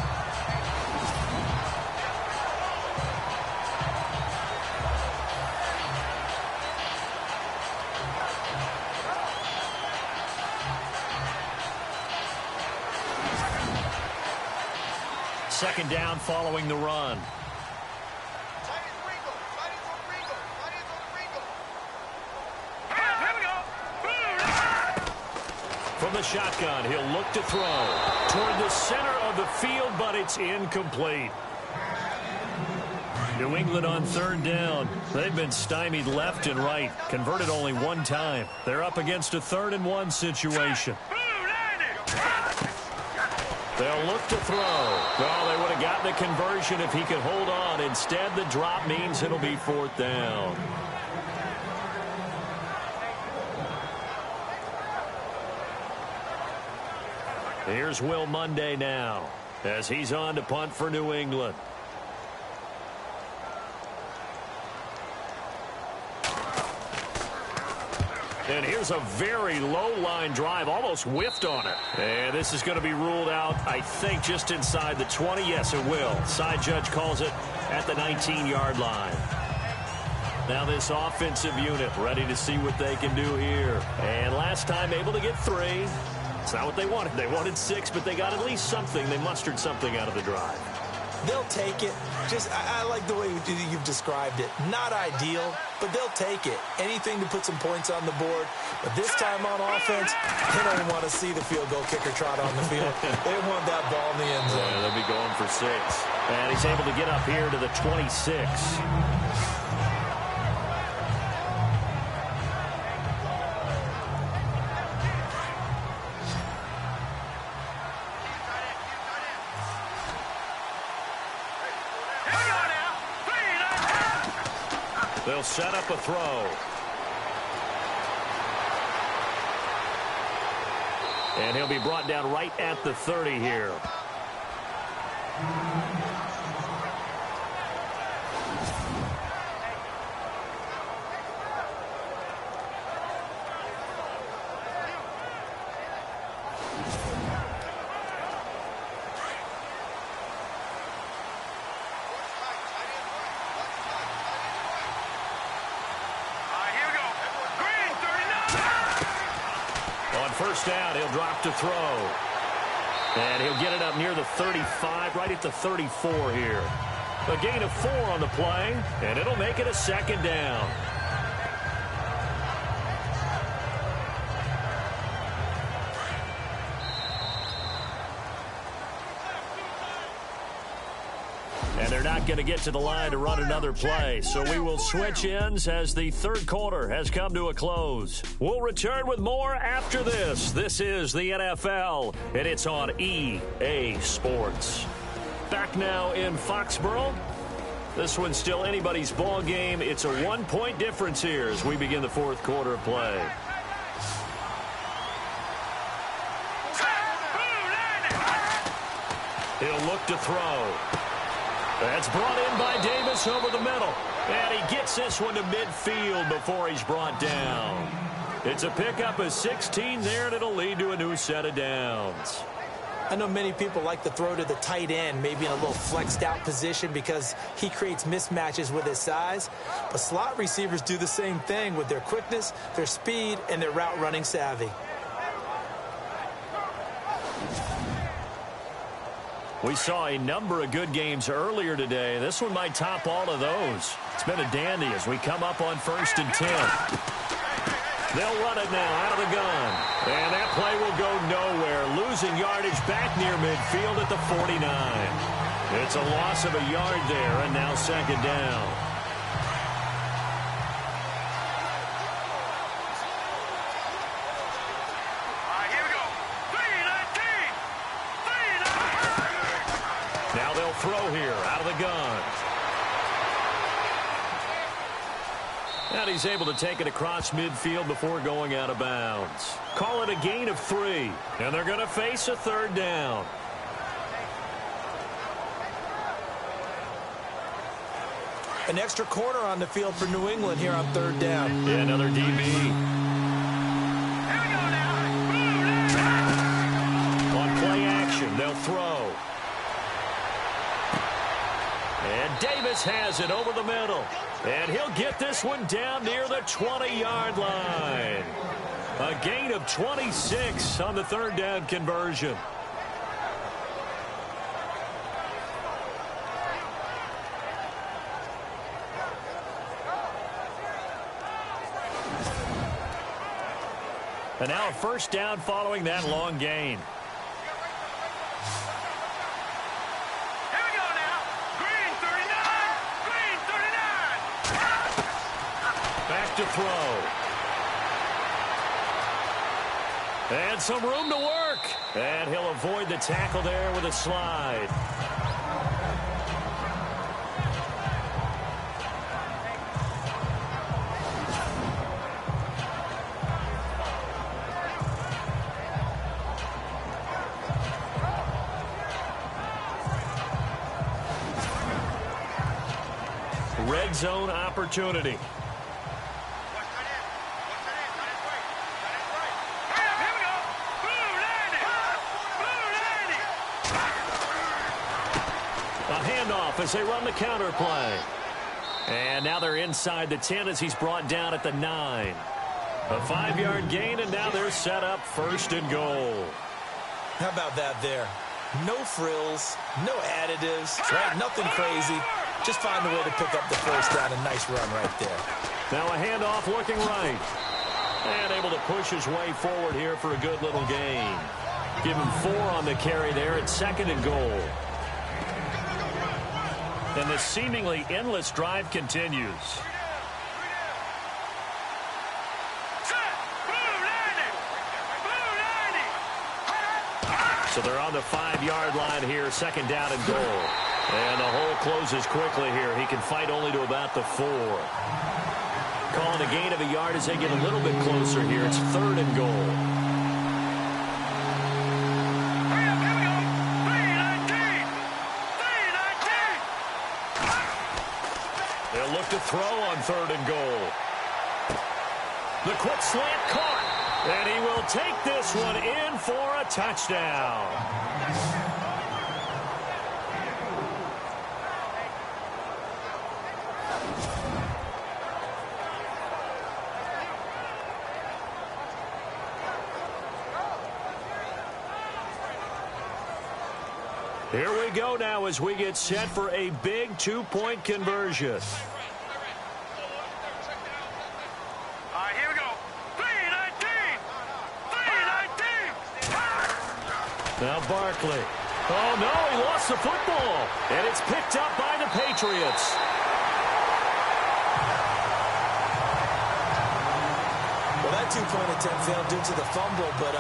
Second down following the run. From the shotgun, he'll look to throw toward the center of the field, but it's incomplete. New England on 3rd down. They've been stymied left and right, converted only 1 time. They're up against a 3rd and 1 situation. They'll look to throw. Well, they would have gotten the conversion if he could hold on. Instead, the drop means it'll be 4th down. Here's Will Monday now as he's on to punt for New England. And here's a very low-line drive, almost whiffed on it. And this is going to be ruled out, I think, just inside the 20. Yes, it will. Side judge calls it at the 19-yard line. Now this offensive unit ready to see what they can do here. And last time able to get 3. It's not what they wanted. They wanted 6, but they got at least something. They mustered something out of the drive. They'll take it. I like the way you've described it. Not ideal, but they'll take it. Anything to put some points on the board. But this time on offense, they don't want to see the field goal kicker trot on the field. They want that ball in the end zone. Yeah, they'll be going for 6. And he's able to get up here to the 26. They'll set up a throw. And he'll be brought down right at the 30 here. First down, he'll drop to throw. And he'll get it up near the 35, right at the 34 here. A gain of 4 on the play, and it'll make it a 2nd down. And they're not going to get to the line to run another play. So we will switch ends as the 3rd quarter has come to a close. We'll return with more after this. This is the NFL, and it's on EA Sports. Back now in Foxborough This one's still anybody's ball game. It's a 1-point difference here as we begin the fourth quarter of play. He'll look to throw. That's brought in by Davis over the middle. And he gets this one to midfield before he's brought down. It's a pickup of 16 there, and it'll lead to a new set of downs. I know many people like to throw to the tight end, maybe in a little flexed out position because he creates mismatches with his size. But slot receivers do the same thing with their quickness, their speed, and their route running savvy. We saw a number of good games earlier today. This one might top all of those. It's been a dandy as we come up on 1st and 10. They'll run it now out of the gun. And that play will go nowhere. Losing yardage back near midfield at the 49. It's a loss of a yard there, and now 2nd down. Here we go. 3-19. Now they'll throw here out of the gun. And he's able to take it across midfield before going out of bounds. Call it a gain of 3. And they're going to face a 3rd down. An extra corner on the field for New England here on 3rd down. Yeah, another DB. Here we go now. On play action, they'll throw. And Davis has it over the middle. And he'll get this one down near the 20-yard line. A gain of 26 on the 3rd down conversion. And now a 1st down following that long gain. Here we go now. Green 39. Back to throw. And some room to work. And he'll avoid the tackle there with a slide. Red zone opportunity. As they run the counter play. And now they're inside the 10 as he's brought down at the 9. A 5-yard gain, and now they're set up 1st and goal. How about that there? No frills, no additives, right? Nothing crazy. Just find a way to pick up the 1st down. A nice run right there. Now a handoff looking right. And able to push his way forward here for a good little gain. Give him 4 on the carry there at 2nd and goal. And the seemingly endless drive continues. So they're on the 5-yard line here, 2nd down and goal. And the hole closes quickly here. He can fight only to about the 4. Calling a gain of a yard as they get a little bit closer here. It's 3rd and goal. Look to throw on 3rd and goal. The quick slant caught. And he will take this one in for a touchdown. Here we go now as we get set for a big 2-point conversion. Here we go. 3-19. Now Barkley. Oh, no, he lost the football. And it's picked up by the Patriots. Well, that 2-point attempt failed due to the fumble, but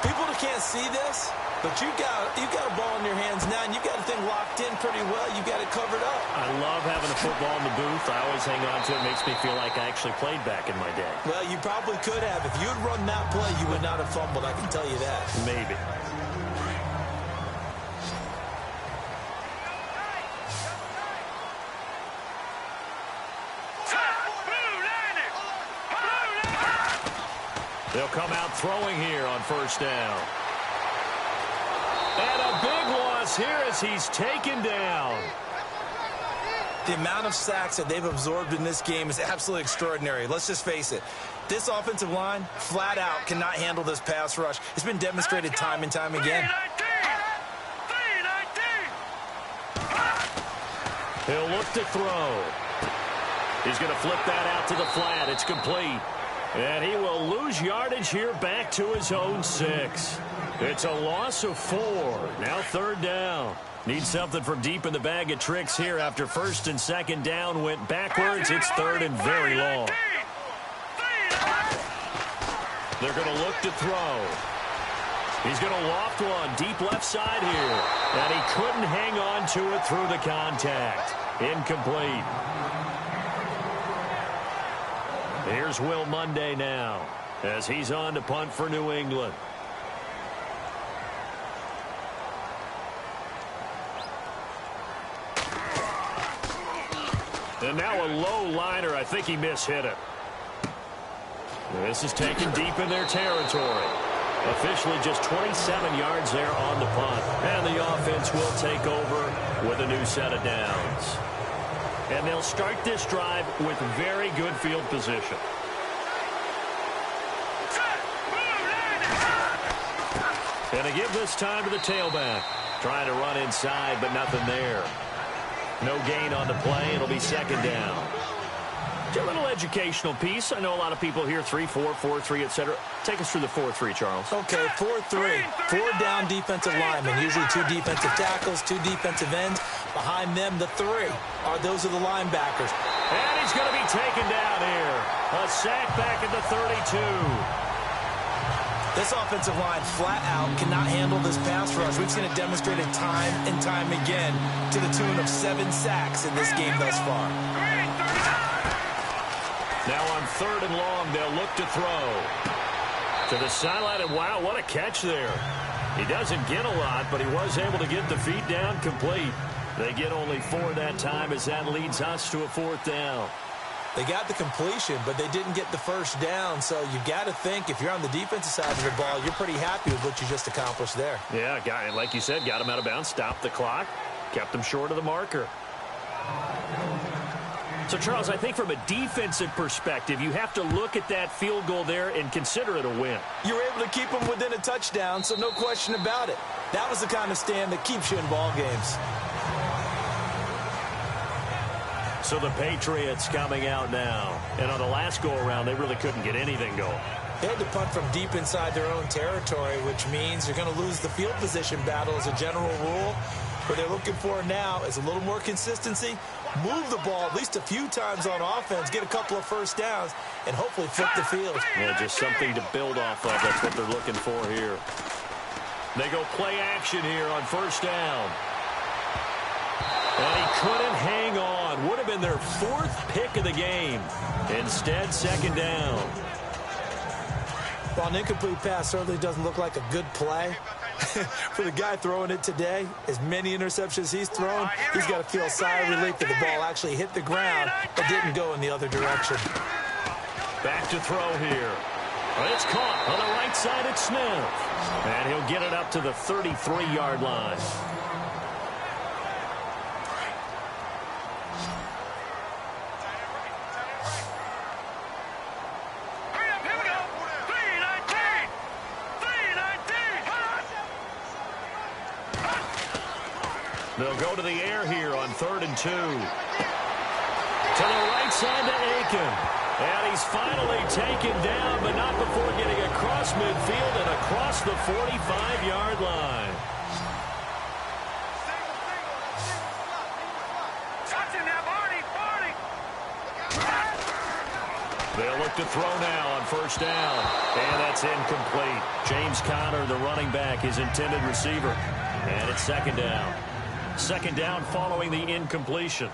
people that can't see this, but you've got a ball in your hands now, and you've got the thing locked in pretty well. You've got it covered up. I love football in the booth. I always hang on to it. It makes me feel like I actually played back in my day. Well, you probably could have. If you had run that play, you would not have fumbled. I can tell you that. Maybe. They'll come out throwing here on first down. And a big loss here as he's taken down. The amount of sacks that they've absorbed in this game is absolutely extraordinary. Let's just face it. This offensive line, flat out, cannot handle this pass rush. It's been demonstrated time and time again. He'll look to throw. He's going to flip that out to the flat. It's complete. And he will lose yardage here back to his own 6. It's a loss of 4. Now third down. Needs something from deep in the bag of tricks here after first and second down went backwards. It's third and very long. They're going to look to throw. He's going to loft one deep left side here. And he couldn't hang on to it through the contact. Incomplete. Here's Will Monday now as he's on to punt for New England. And now a low liner. I think he mishit it. This is taken deep in their territory. Officially just 27 yards there on the punt. And the offense will take over with a new set of downs. And they'll start this drive with very good field position. And they give this time to the tailback. Trying to run inside, but nothing there. No gain on the play. It'll be second down. A little educational piece. I know a lot of people hear 3-4, 4-3, etc. Take us through the 4-3, Charles. Okay, 4-3. 4 down defensive linemen. Usually 2 defensive tackles, 2 defensive ends. Behind them, the 3 those are the linebackers. And he's going to be taken down here. A sack back at the 32. This offensive line flat out cannot handle this pass rush. We've seen it demonstrated time and time again to the tune of 7 sacks in this game thus far. Now on third and long, they'll look to throw. To the sideline, and wow, what a catch there. He doesn't get a lot, but he was able to get the feet down complete. They get only 4 that time as that leads us to a 4th down. They got the completion, but they didn't get the first down, so you got to think if you're on the defensive side of the ball, you're pretty happy with what you just accomplished there. Yeah, guy, like you said, got him out of bounds, stopped the clock, kept him short of the marker. So, Charles, I think from a defensive perspective, you have to look at that field goal there and consider it a win. You were able to keep them within a touchdown, so no question about it. That was the kind of stand that keeps you in ball games. So the Patriots coming out now. And on the last go-around, they really couldn't get anything going. They had to punt from deep inside their own territory, which means you're going to lose the field position battle as a general rule. What they're looking for now is a little more consistency, move the ball at least a few times on offense, get a couple of first downs, and hopefully flip the field. Yeah, just something to build off of. That's what they're looking for here. They go play action here on first down. And he couldn't hang on. Would have been their 4th pick of the game. Instead, second down. Well, an incomplete pass certainly doesn't look like a good play. For the guy throwing it today, as many interceptions he's thrown, he's got to feel a sigh of relief that the ball actually hit the ground but didn't go in the other direction. Back to throw here. Well, it's caught on the right side at Smith. And he'll get it up to the 33-yard line. They'll go to the air here on 3rd and 2. To the right side to Aiken. And he's finally taken down, but not before getting across midfield and across the 45-yard line. They'll look to throw now on first down. And that's incomplete. James Conner, the running back, his intended receiver. And it's second down. Second down following the incompletion.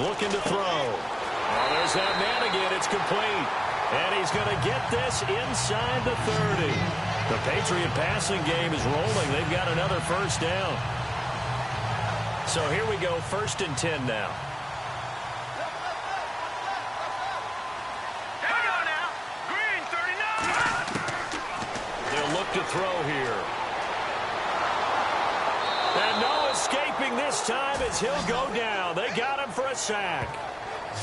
Looking to throw. Oh, there's that man again. It's complete. And he's going to get this inside the 30. The Patriot passing game is rolling. They've got another first down. So here we go, 1st and 10 now. Here we go now. Green 39. They'll look to throw here. And no escaping this time as he'll go down. They got him for a sack.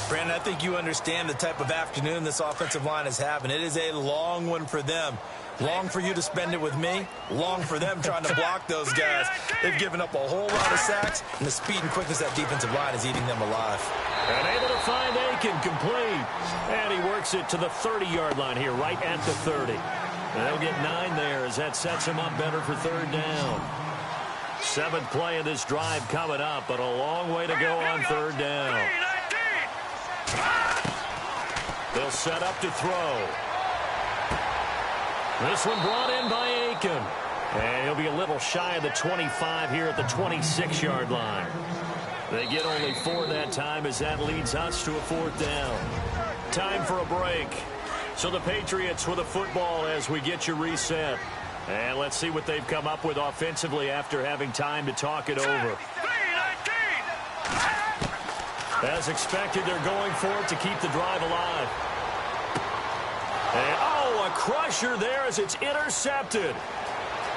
Brandon, I think you understand the type of afternoon this offensive line is having. It is a long one for them. Long for you to spend it with me. Long for them trying to block those guys. They've given up a whole lot of sacks, and the speed and quickness of that defensive line is eating them alive. And able to find Aiken, complete. And he works it to the 30-yard line here, right at the 30. And they'll get 9 there as that sets him up better for 3rd down. 7th play of this drive coming up, but a long way to go on 3rd down. They'll set up to throw. This one brought in by Aiken. And he'll be a little shy of the 25 here at the 26-yard line. They get only 4 that time as that leads us to a 4th down. Time for a break. So the Patriots with a football as we get you reset. And let's see what they've come up with offensively after having time to talk it over. As expected, they're going for it to keep the drive alive. And, oh, a crusher there as it's intercepted.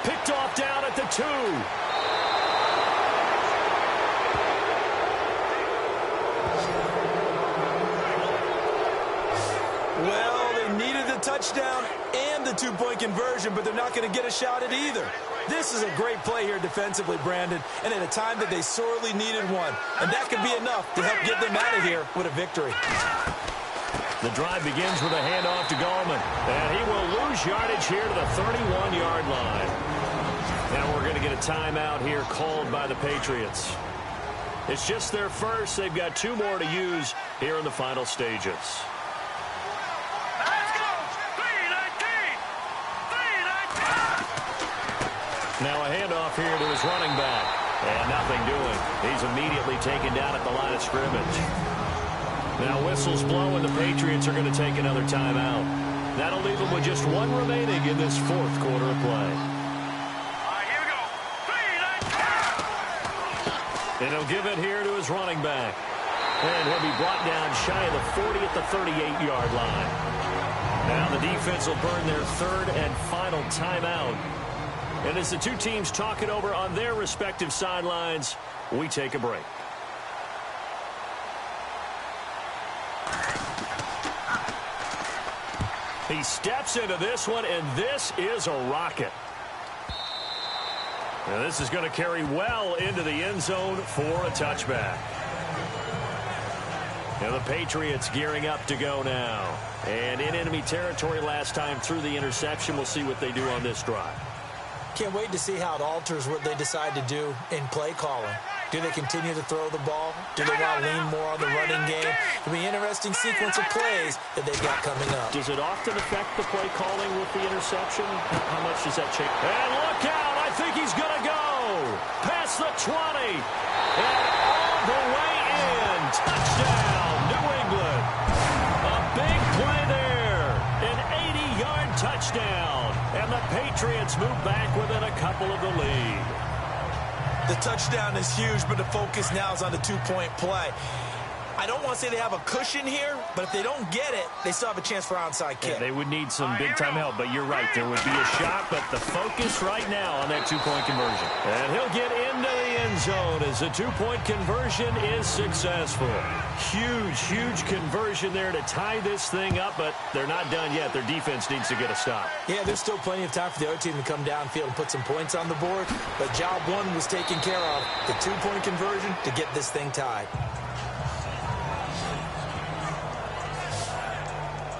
Picked off down at the 2. Well, they needed the touchdown and the 2-point conversion, but they're not going to get a shot at either. This is a great play here defensively, Brandon, and at a time that they sorely needed one. And that could be enough to help get them out of here with a victory. The drive begins with a handoff to Gallman, and he will lose yardage here to the 31-yard line. Now we're going to get a timeout here called by the Patriots. It's just their first. They've got 2 more to use here in the final stages. Now a handoff here to his running back. And nothing doing. He's immediately taken down at the line of scrimmage. Now whistles blow and the Patriots are going to take another timeout. That'll leave them with just 1 remaining in this 4th quarter of play. Here we go. And he'll give it here to his running back. And he'll be brought down shy of the 40 at the 38-yard line. Now the defense will burn their 3rd and final timeout. And as the 2 teams talk it over on their respective sidelines, we take a break. He steps into this one, and this is a rocket. Now this is going to carry well into the end zone for a touchback. Now the Patriots gearing up to go now. And in enemy territory last time through the interception. We'll see what they do on this drive. Can't wait to see how it alters what they decide to do in play calling. Do they continue to throw the ball? Do they want to lean more on the running game? It'll be an interesting sequence of plays that they've got coming up. Does it often affect the play calling with the interception? How much does that change? And look out! I think he's going to go! Past the 20! And all the way in! Touchdown, New England! A big play there! An 80-yard touchdown! And the Patriots move back within a couple of the lead. The touchdown is huge, but the focus now is on the 2-point play. I don't want to say they have a cushion here, but if they don't get it, they still have a chance for onside kick. Yeah, they would need some big-time help, but you're right. There would be a shot, but the focus right now on that 2-point conversion. And he'll get into the end zone as the 2-point conversion is successful. Huge, huge conversion there to tie this thing up, but they're not done yet. Their defense needs to get a stop. Yeah, there's still plenty of time for the other team to come downfield and put some points on the board, but job 1 was taken care of. The 2-point conversion to get this thing tied.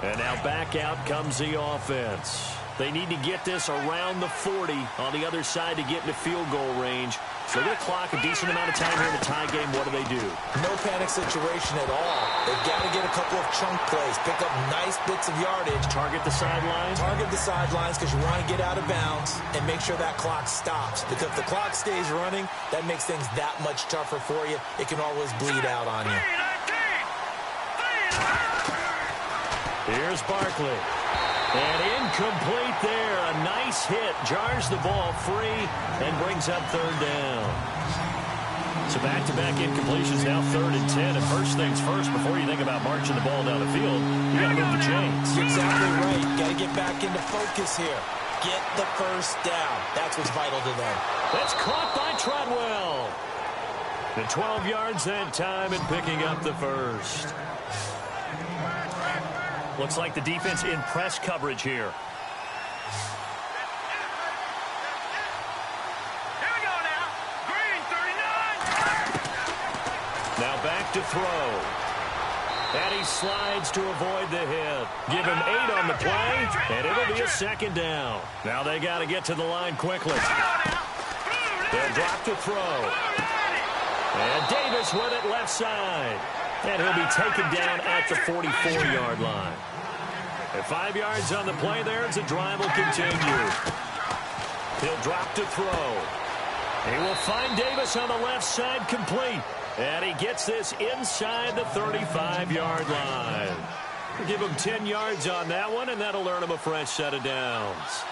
And now back out comes the offense. They need to get this around the 40 on the other side to get into field goal range. So they're going to clock a decent amount of time here in the tie game. What do they do? No panic situation at all. They've got to get a couple of chunk plays, pick up nice bits of yardage. Target the sidelines? Target the sidelines because you want to get out of bounds and make sure that clock stops. Because if the clock stays running, that makes things that much tougher for you. It can always bleed out on you. Here's Barkley. And incomplete there. A nice hit. Jars the ball free and brings up third down. So back-to-back incompletions, now 3rd and 10. And first things first, before you think about marching the ball down the field, you got to move the chains. You're exactly right. Got to get back into focus here. Get the first down. That's what's vital to them. That's caught by Treadwell. The 12 yards that time and picking up the first. Looks like the defense in press coverage here. Here we go now. Green, 39. Now back to throw. And he slides to avoid the hit. Give him 8 on the play, and it'll be a second down. Now they got to get to the line quickly. They'll drop to throw. And Davis with it left side. And he'll be taken down at the 44-yard line. At 5 yards on the play there as the drive will continue. He'll drop to throw. He will find Davis on the left side complete. And he gets this inside the 35-yard line. We'll give him 10 yards on that one, and that'll earn him a fresh set of downs.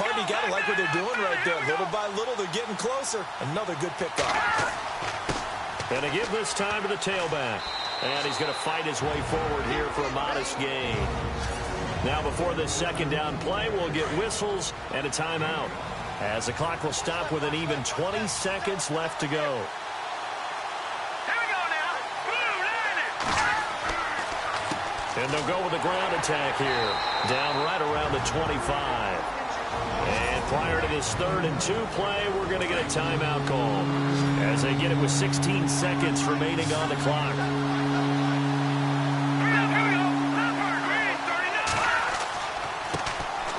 Hardy, got to like what they're doing right there. Little by little, they're getting closer. Another good pickup. And to give this time to the tailback. And he's going to fight his way forward here for a modest gain. Now before this second down play, we'll get whistles and a timeout, as the clock will stop with an even 20 seconds left to go. Here we go now. Blue line it. And they'll go with a ground attack here. Down right around the 25. And prior to this 3rd and 2 play, we're going to get a timeout call, as they get it with 16 seconds remaining on the clock.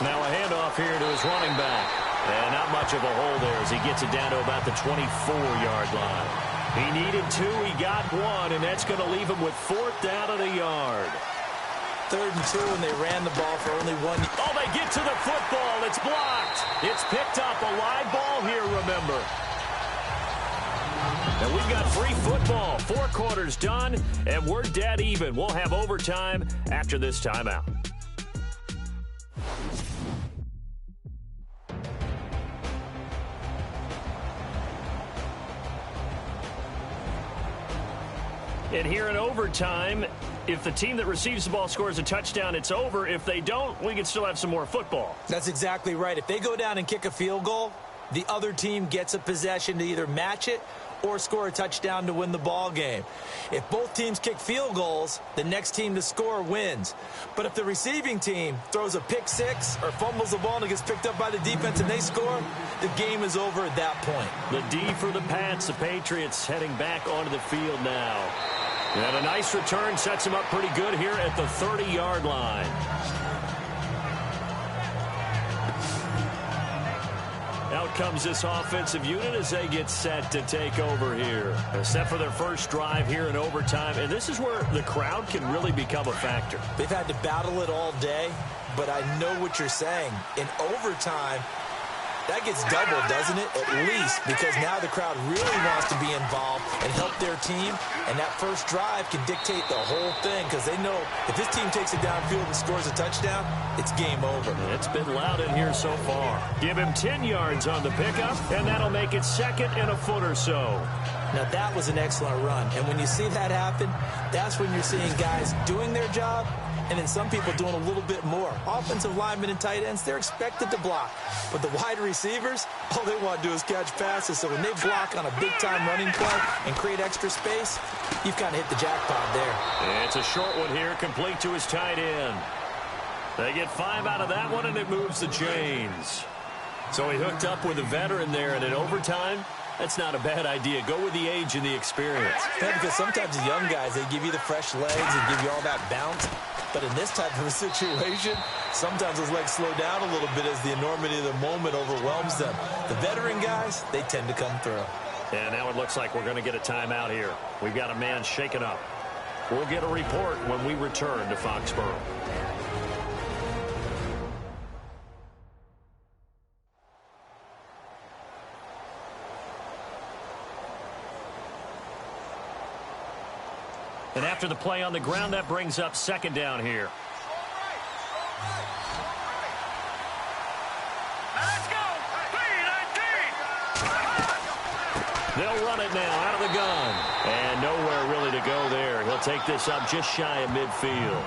Now a handoff here to his running back. And not much of a hole there as he gets it down to about the 24-yard line. He needed 2, he got 1, and that's going to leave him with 4th down and a yard. 3rd and 2, and they ran the ball for only 1. Oh, they get to the football. It's blocked. It's picked up. A live ball here, remember. And we've got free football. 4 quarters done, and we're dead even. We'll have overtime after this timeout. And here in overtime, if the team that receives the ball scores a touchdown, it's over. If they don't, we can still have some more football. That's exactly right. If they go down and kick a field goal, the other team gets a possession to either match it or score a touchdown to win the ball game. If both teams kick field goals, the next team to score wins. But if the receiving team throws a pick six or fumbles the ball and it gets picked up by the defense and they score, the game is over at that point. The D for the Pats, the Patriots heading back onto the field now. And a nice return sets him up pretty good here at the 30-yard line. Out comes this offensive unit as they get set to take over here. Set for their first drive here in overtime. And this is where the crowd can really become a factor. They've had to battle it all day, but I know what you're saying. In overtime, that gets doubled, doesn't it? At least, because now the crowd really wants to be involved and help their team. And that first drive can dictate the whole thing, because they know if this team takes it downfield and scores a touchdown, it's game over. It's been loud in here so far. Give him 10 yards on the pickup, and that'll make it 2nd and a foot or so. Now, that was an excellent run. And when you see that happen, that's when you're seeing guys doing their job, and then some people doing a little bit more. Offensive linemen and tight ends, they're expected to block. But the wide receivers, all they want to do is catch passes. So when they block on a big-time running play and create extra space, you've kind of hit the jackpot there. It's a short one here, complete to his tight end. They get 5 out of that one, and it moves the chains. So he hooked up with a veteran there, and in overtime, that's not a bad idea. Go with the age and the experience. Yeah, because sometimes the young guys, they give you the fresh legs and give you all that bounce. But in this type of a situation, sometimes those legs slow down a little bit as the enormity of the moment overwhelms them. The veteran guys, they tend to come through. And now it looks like we're going to get a timeout here. We've got a man shaken up. We'll get a report when we return to Foxborough. And after the play on the ground, that brings up second down here. Let's go. 3-19. They'll run it now out of the gun. And nowhere really to go there. He'll take this up just shy of midfield.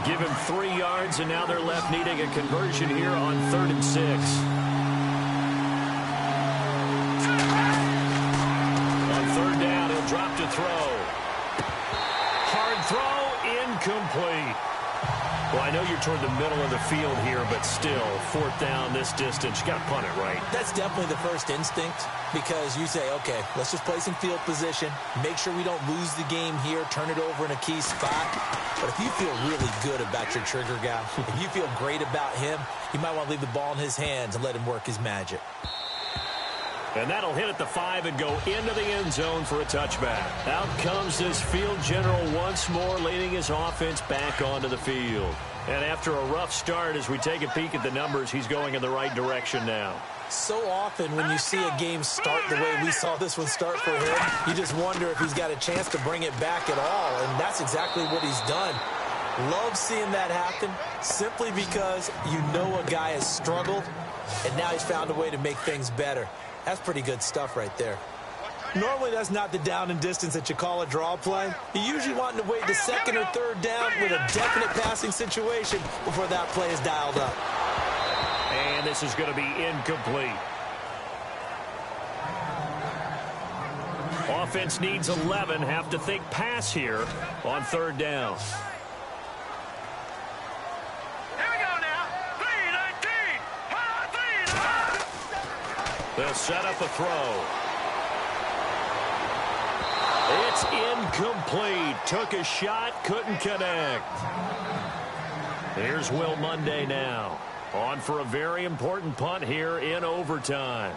Give him 3 yards, and now they're left needing a conversion here on 3rd and 6. On 3rd down, he'll drop to throw. Hard throw, incomplete. Well, I know you're toward the middle of the field here, but still, 4th down this distance. You got to punt it, right? That's definitely the first instinct, because you say, okay, let's just play some field position, make sure we don't lose the game here, turn it over in a key spot. But if you feel really good about your trigger guy, if you feel great about him, you might want to leave the ball in his hands and let him work his magic. And that'll hit at the 5 and go into the end zone for a touchback. Out comes this field general once more, leading his offense back onto the field. And after a rough start, as we take a peek at the numbers, he's going in the right direction now. So often when you see a game start the way we saw this one start for him, you just wonder if he's got a chance to bring it back at all, and that's exactly what he's done. Love seeing that happen simply because you know a guy has struggled, and now he's found a way to make things better. That's pretty good stuff right there. Normally, that's not the down and distance that you call a draw play. You're usually wanting to wait to 2nd or 3rd down with a definite passing situation before that play is dialed up. And this is going to be incomplete. Offense needs 11. Have to think pass here on 3rd down. Here we go now. 3-19. They'll set up a throw. It's incomplete. Took a shot, couldn't connect. Here's Will Monday now. On for a very important punt here in overtime.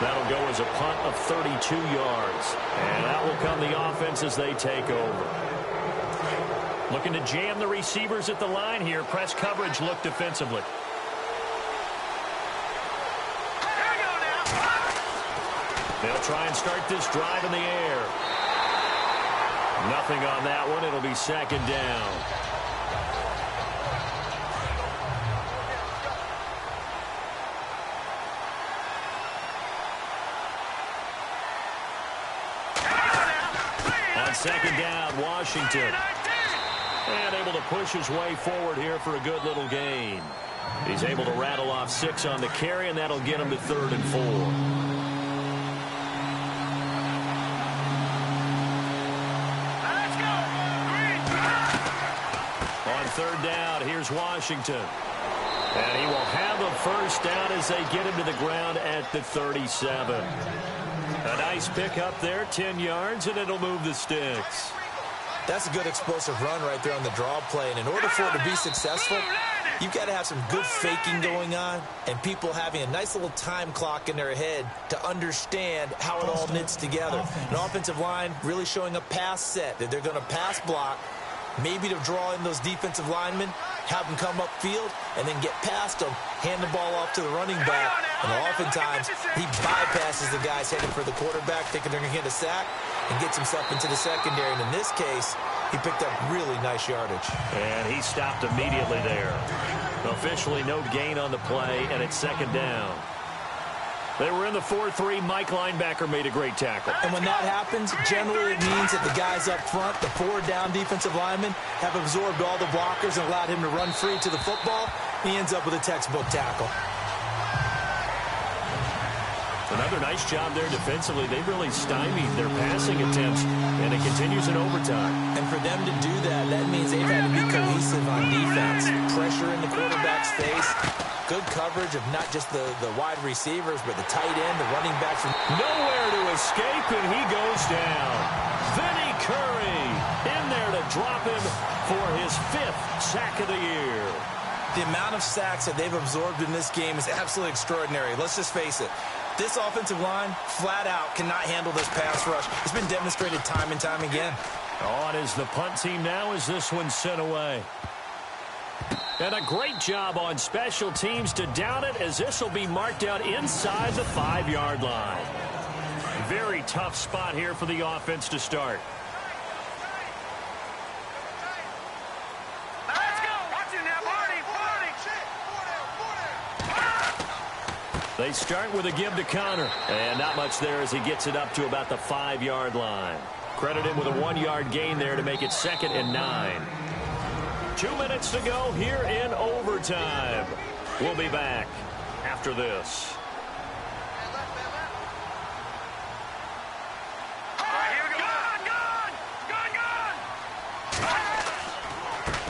That'll go as a punt of 32 yards. And that will come the offense as they take over. Looking to jam the receivers at the line here. Press coverage look defensively. They'll try and start this drive in the air. Nothing on that one. It'll be 2nd down. On 2nd down, Washington. And able to push his way forward here for a good little gain. He's able to rattle off 6 on the carry, and that'll get him to 3rd and 4. On 3rd down, here's Washington. And he will have a 1st down as they get him to the ground at the 37. A nice pick up there, 10 yards, and it'll move the sticks. That's a good explosive run right there on the draw play, and in order for it to be successful, you've got to have some good faking going on and people having a nice little time clock in their head to understand how it all knits together. An offensive line really showing a pass set that they're going to pass block, maybe to draw in those defensive linemen, have them come upfield, and then get past them, hand the ball off to the running back, and oftentimes he bypasses the guys heading for the quarterback, thinking they're going to get a sack, and gets himself into the secondary. And in this case, he picked up really nice yardage. And he stopped immediately there. Officially no gain on the play, and it's 2nd down. They were in the 4-3. Mike linebacker made a great tackle. And when that happens, generally it means that the guys up front, the 4 down defensive linemen, have absorbed all the blockers and allowed him to run free to the football. He ends up with a textbook tackle. Another nice job there defensively. They really stymied their passing attempts, and it continues in overtime. And for them to do that, that means they've had to be cohesive on defense. Pressure in the quarterback's face. Good coverage of not just the wide receivers, but the tight end, the running back. Nowhere to escape, and he goes down. Vinny Curry in there to drop him for his 5th sack of the year. The amount of sacks that they've absorbed in this game is absolutely extraordinary. Let's just face it. This offensive line, flat out, cannot handle this pass rush. It's been demonstrated time and time again. On is the punt team now as this one's sent away. And a great job on special teams to down it, as this will be marked out inside the 5-yard line. Very tough spot here for the offense to start. Let's go. Watch it now, Marty. They start with a give to Connor. And not much there as he gets it up to about the 5-yard line. Credit him with a 1-yard gain there to make it 2nd and 9. 2 minutes to go here in overtime. We'll be back after this.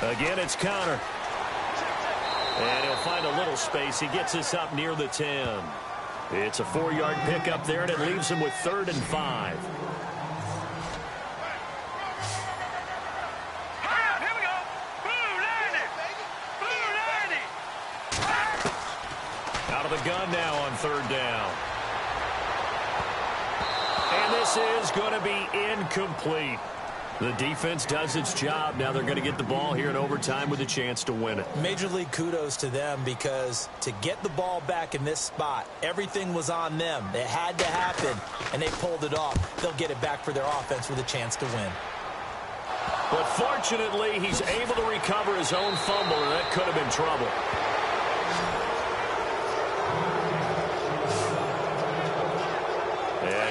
Again, it's Connor. And he'll find a little space. He gets us up near the 10. It's a 4-yard pickup there, and it leaves him with 3rd and 5. Out of the gun now on 3rd down. And this is going to be incomplete. The defense does its job. Now they're going to get the ball here in overtime with a chance to win it. Major league kudos to them, because to get the ball back in this spot, everything was on them. It had to happen, and they pulled it off. They'll get it back for their offense with a chance to win. But fortunately, he's able to recover his own fumble, and that could have been trouble.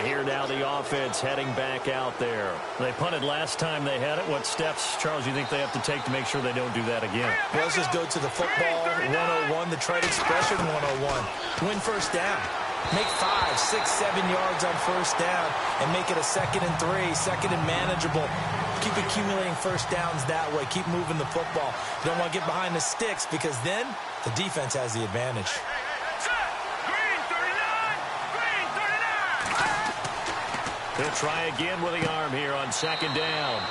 Here now the offense heading back out there. They punted last time they had it. What steps, Charles, you think they have to take to make sure they don't do that again? Well, let's just go to the football 101, the trade expression 101. Win first down. Make 5, 6, 7 yards on first down and make it a 2nd and 3, 2nd and manageable. Keep accumulating first downs that way. Keep moving the football. You don't want to get behind the sticks, because then the defense has the advantage. He'll try again with the arm here on 2nd down.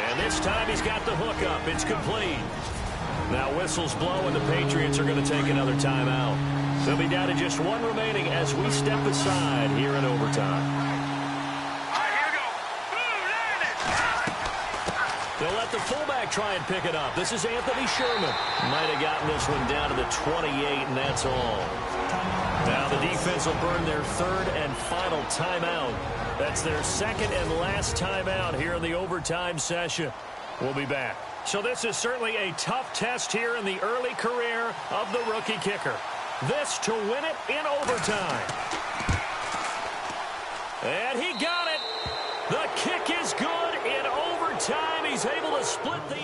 And this time he's got the hook up. It's complete. Now whistles blow, and the Patriots are going to take another timeout. They'll be down to just 1 remaining as we step aside here in overtime. All right, here we go. They'll let the fullback try and pick it up. This is Anthony Sherman. Might have gotten this one down to the 28, and that's all. Now the defense will burn their 3rd and final timeout. That's their 2nd and last timeout here in the overtime session. We'll be back. So this is certainly a tough test here in the early career of the rookie kicker. This to win it in overtime. And he got it. The kick is good in overtime. He's able to split the